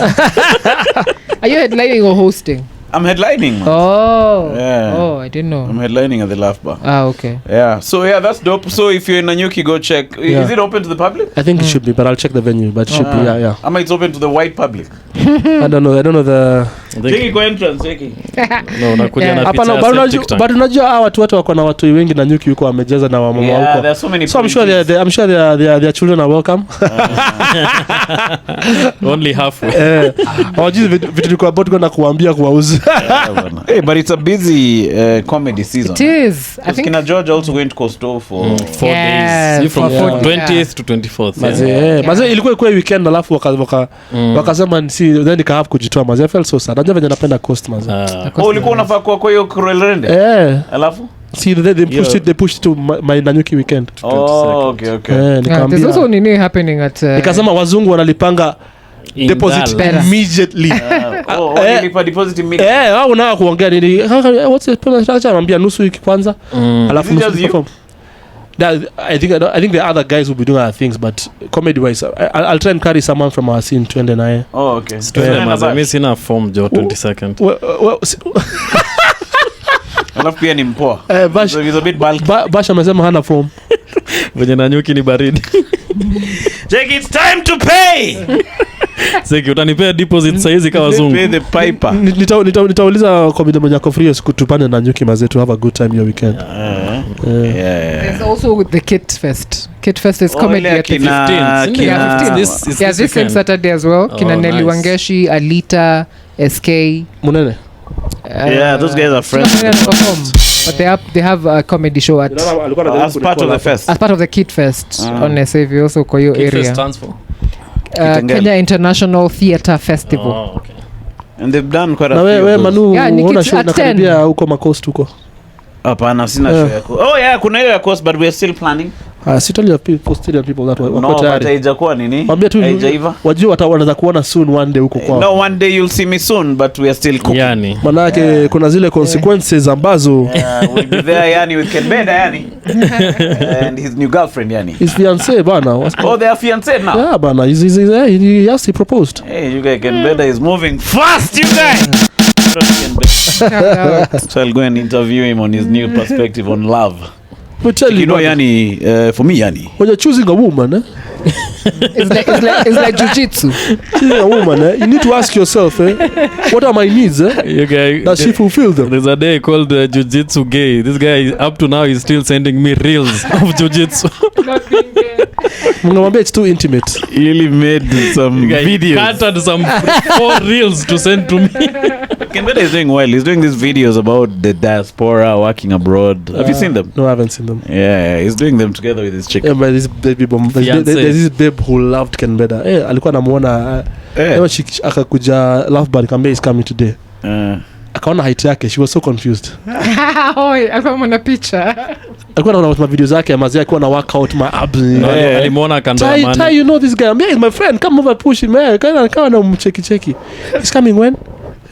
Speaker 3: Are you headlining or hosting?
Speaker 1: I'm headlining, man.
Speaker 3: Oh.
Speaker 1: Yeah.
Speaker 3: Oh, I didn't know.
Speaker 1: I'm headlining at the Laugh Bar.
Speaker 3: Okay.
Speaker 1: Yeah. So yeah, that's dope. So if you're in Nanyuki, go check.
Speaker 2: Yeah.
Speaker 1: Is it open to the public?
Speaker 2: I think it should be, but I'll check the venue. But it should be, yeah.
Speaker 1: Ama it's open to the white public.
Speaker 2: I don't know the.
Speaker 1: Jeki kwa entrance, Jeki.
Speaker 4: No, unakuja na
Speaker 2: pizza. Hapana, but unajua hawa watu wako na watu wengi na Nanyuki huko wamejeza na wamama huko.
Speaker 1: Yeah, there are so many.
Speaker 2: So I'm sure their children are welcome.
Speaker 4: Only halfway.
Speaker 2: Hawajizi vitu niko about kwenda kuambia kuwauza.
Speaker 1: Hey, but it's a busy comedy season.
Speaker 3: It is. I think
Speaker 1: Kina George also going to Costo for
Speaker 4: 4 days. You from 20th to 24th.
Speaker 2: Maze ilikuwa kwa weekend alafu wakasema si then nikahave kujitoa maze. I felt so sad. Najua venye napenda Coast maze.
Speaker 1: Ulikuwa unafaa kwa hiyo Cruel Rende?
Speaker 2: Alafu see they pushed to my Nanyuki weekend.
Speaker 1: Oh, okay.
Speaker 3: there's also nini happening at
Speaker 2: nikasema wazungu wanalipanga deposit immediately.
Speaker 1: Wanalipa deposit immediately.
Speaker 2: Wao unao kuongea nini? What's the payment structure? Anambia nusu wiki kwanza. Alafu nusu perform. I think the other guys will be doing other things, but comedy wise I'll try and carry someone from our scene to end naye.
Speaker 1: Oh, okay.
Speaker 4: Mimi sina form jo 22nd.
Speaker 1: Alafu pia ni mpoa. So he's a bit bulky.
Speaker 2: Basha amesema hana form.
Speaker 4: Venye Nanyuki ni baridi.
Speaker 1: Jake, it's time to pay.
Speaker 4: Seki utanipea deposit saizi kama wazungu.
Speaker 1: Pay the piper.
Speaker 2: Nitauliza comedy moja kwa free siku tupande na Nanyuki maze to have a good time your weekend.
Speaker 3: There's also the Kit Fest. Kit Fest is comedy at the
Speaker 4: 15th.
Speaker 3: Yeah, 15th. This same Saturday as well. Kina Nelly Wangeshi, Alita, SK.
Speaker 2: Munene.
Speaker 1: Yeah, those guys are friends.
Speaker 3: But they have a comedy show at
Speaker 1: as part of the fest.
Speaker 3: As part of the Kit Fest on SV also kwa hiyo area.
Speaker 4: Kit Fest stands for
Speaker 3: Kenya International Theatre Festival.
Speaker 4: Oh, okay.
Speaker 1: And they've done quite a few.
Speaker 2: We Manu,
Speaker 3: unaona
Speaker 2: show na karibia huko Macoast huko.
Speaker 1: Hapana, sina show yako. Oh yeah, kuna hiyo ya Coast, but we are still planning.
Speaker 2: Still have people that
Speaker 1: wako tayari. No, haijakuwa nini?
Speaker 2: Haijaiva. Wajua wanaweza kuona soon one day huko kwao.
Speaker 1: No, one day you'll see me soon, but we are still cooking.
Speaker 4: Yani.
Speaker 2: Manake kuna zile consequences ambazo
Speaker 1: we'll be there yani with Kenbeda yani. And his new girlfriend yani.
Speaker 2: His fiancé bana.
Speaker 1: Oh, they are fiancé now.
Speaker 2: Yeah bana, he proposed.
Speaker 1: Hey, you guys, Kenbeda is moving fast, you guys. So I'll go and interview him on his new perspective on love.
Speaker 2: You know
Speaker 1: yani for me yani
Speaker 2: when you're choosing a woman
Speaker 3: It's like jiu-jitsu.
Speaker 2: She's a woman, eh? You need to ask yourself, what are my needs, Does she fulfill them?
Speaker 4: There's a day called jiu-jitsu gay. This guy up to now is still sending me reels of jiu-jitsu.
Speaker 3: Not being gay.
Speaker 2: It's too intimate.
Speaker 1: He really made some videos.
Speaker 4: Cut some 4 reels to send to me.
Speaker 1: Kembeda is doing well. He's doing these videos about the diaspora working abroad. Have you seen them?
Speaker 2: No, I haven't seen them.
Speaker 1: Yeah, he's doing them together with his chick.
Speaker 2: Yeah, but there's this babe who loved Kembeda. Alikuwa namuona akakuja Love Bar nikamwambia is coming today. Akaona height yake, she was so confused.
Speaker 3: Alikuwa mwana picha.
Speaker 2: Alikuwa anaona video zake amazi alikuwa na workout my abs.
Speaker 4: Alimuona kando ya
Speaker 2: man. You know this guy. He's my friend. Come over push him. Kawa na mcheki. He's coming when?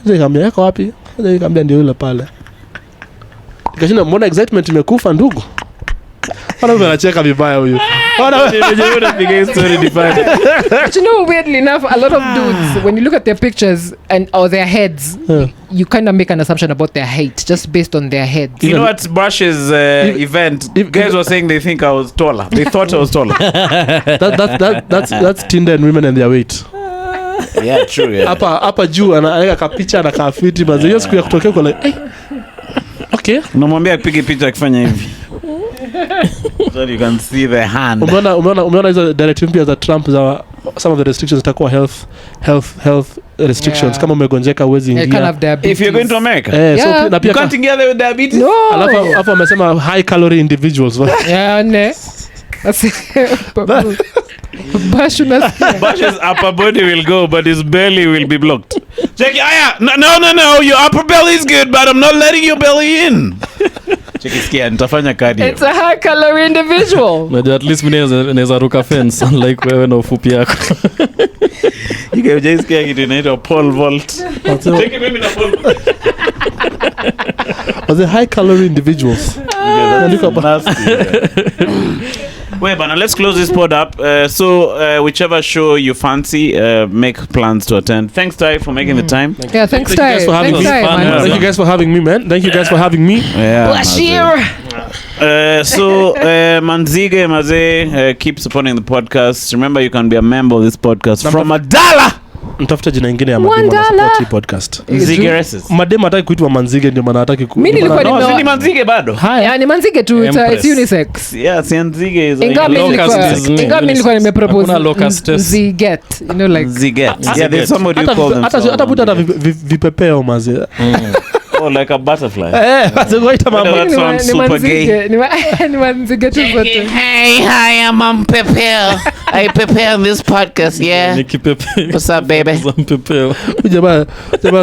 Speaker 2: Nikamwambia yako wapi? Nikamwambia ndio yule pale. Nikashinda mbona excitement imekufa ndugu? Ana anacheka vibaya huyu.
Speaker 3: But you know, weirdly enough, a lot of dudes, when you look at their pictures or their heads, you kind of make an assumption about their height just based on their heads.
Speaker 1: You know what Brush's event? Guys were saying they think I was taller. They thought I was taller.
Speaker 2: That's Tinder and women and their weight.
Speaker 1: Yeah, true. Yeah.
Speaker 2: Hapa juu anaweka kapicha na kafiti mazi. Hiyo siku ya kutokea kwa like, okay.
Speaker 1: Unamwambia apige picha akifanya hivi. So you can see the hand.
Speaker 2: Umeona hizo directive mpya za Trump za some of the restrictions zitakuwa health restrictions kama umegonjeka uwezi ingia.
Speaker 1: If you're going to America.
Speaker 2: So na pia
Speaker 1: you can't together with diabetes.
Speaker 3: No.
Speaker 2: Alafu amesema high calorie individuals.
Speaker 3: Yeah, ne. Bash
Speaker 1: Bash's upper body will go, but his belly will be blocked. Check no. Your upper belly is good, but I'm not letting your belly in. Check it, nitafanya cardio.
Speaker 3: It's a high calorie individual.
Speaker 4: But at least mimi naweza ruka fence unlike wewe na ufupi yako.
Speaker 1: You can just get it in a pole vault. Check it mimi na pole vault.
Speaker 2: Was the high calorie individuals.
Speaker 1: Wait, but let's close this pod up. Whichever show you fancy, make plans to attend. Thanks, Ty, for making the time.
Speaker 3: Yeah, thanks, Ty.
Speaker 2: Thank you guys for having me, man. Thank you guys for having me.
Speaker 1: Yeah, Manzige Maze, keep supporting the podcast. Remember, you can be a member of this podcast from $1.
Speaker 2: Mtafuta jina ingine ya Madema na support hii podcast.
Speaker 1: Manzige Reses.
Speaker 2: Madema hataki kuitwa Manzige ndio maana hataki
Speaker 3: mimi nilikuwa
Speaker 1: ni Manzige bado.
Speaker 3: Yeah, ni Manzige tu, it's unisex.
Speaker 1: Yeah, si Manzige is
Speaker 3: Inga nilikuwa nimepropose Ziget, you know like
Speaker 1: Ziget. Yeah, there's somebody who call them.
Speaker 2: Hata puta na vipepeo maze.
Speaker 1: Oh, like a butterfly.
Speaker 2: Waita mama.
Speaker 1: That super gay.
Speaker 3: Ni Manzige tu zote.
Speaker 6: Hi, I'm Mpesa. I prepare on this podcast, yeah. What's up, baby?
Speaker 2: Jamaa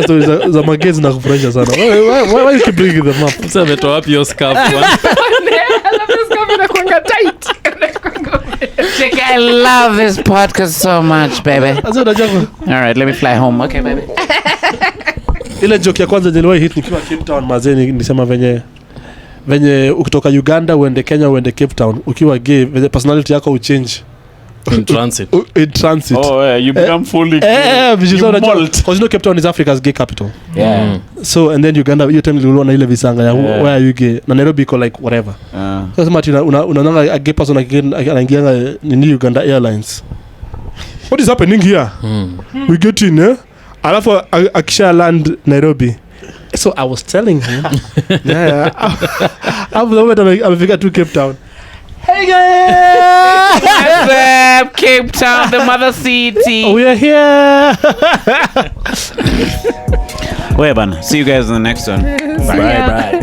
Speaker 2: stories za magezi na kufurahisha sana. Why you keep bringing them up?
Speaker 4: Sasa umetoa wapi hiyo scarf?
Speaker 6: I love this podcast so much, baby. All right, let me fly home. Okay, baby.
Speaker 2: Ile joke ya kwanza niliwahi hit nikiwa Cape Town mazeni nilisema venye ukitoka Uganda uende Kenya uende Cape Town ukiwa gay venye personality yako uchange
Speaker 4: in transit.
Speaker 1: Oh yeah, you become fully
Speaker 2: because you know Cape Town is Africa's gay capital.
Speaker 1: Yeah.
Speaker 2: So and then Uganda you time uliona ile visanga ya where are you gay na Nairobi iko like whatever. Sasa Martina unaona a gay person anaingia ni Uganda Airlines. What is happening here? We get in alafu akisha land Nairobi. So I was telling him amefika tu Cape Town. Hey guys!
Speaker 6: What's up, Cape Town, the mother city?
Speaker 2: We are here.
Speaker 1: Wait, man. See you guys in the next one.
Speaker 3: Bye.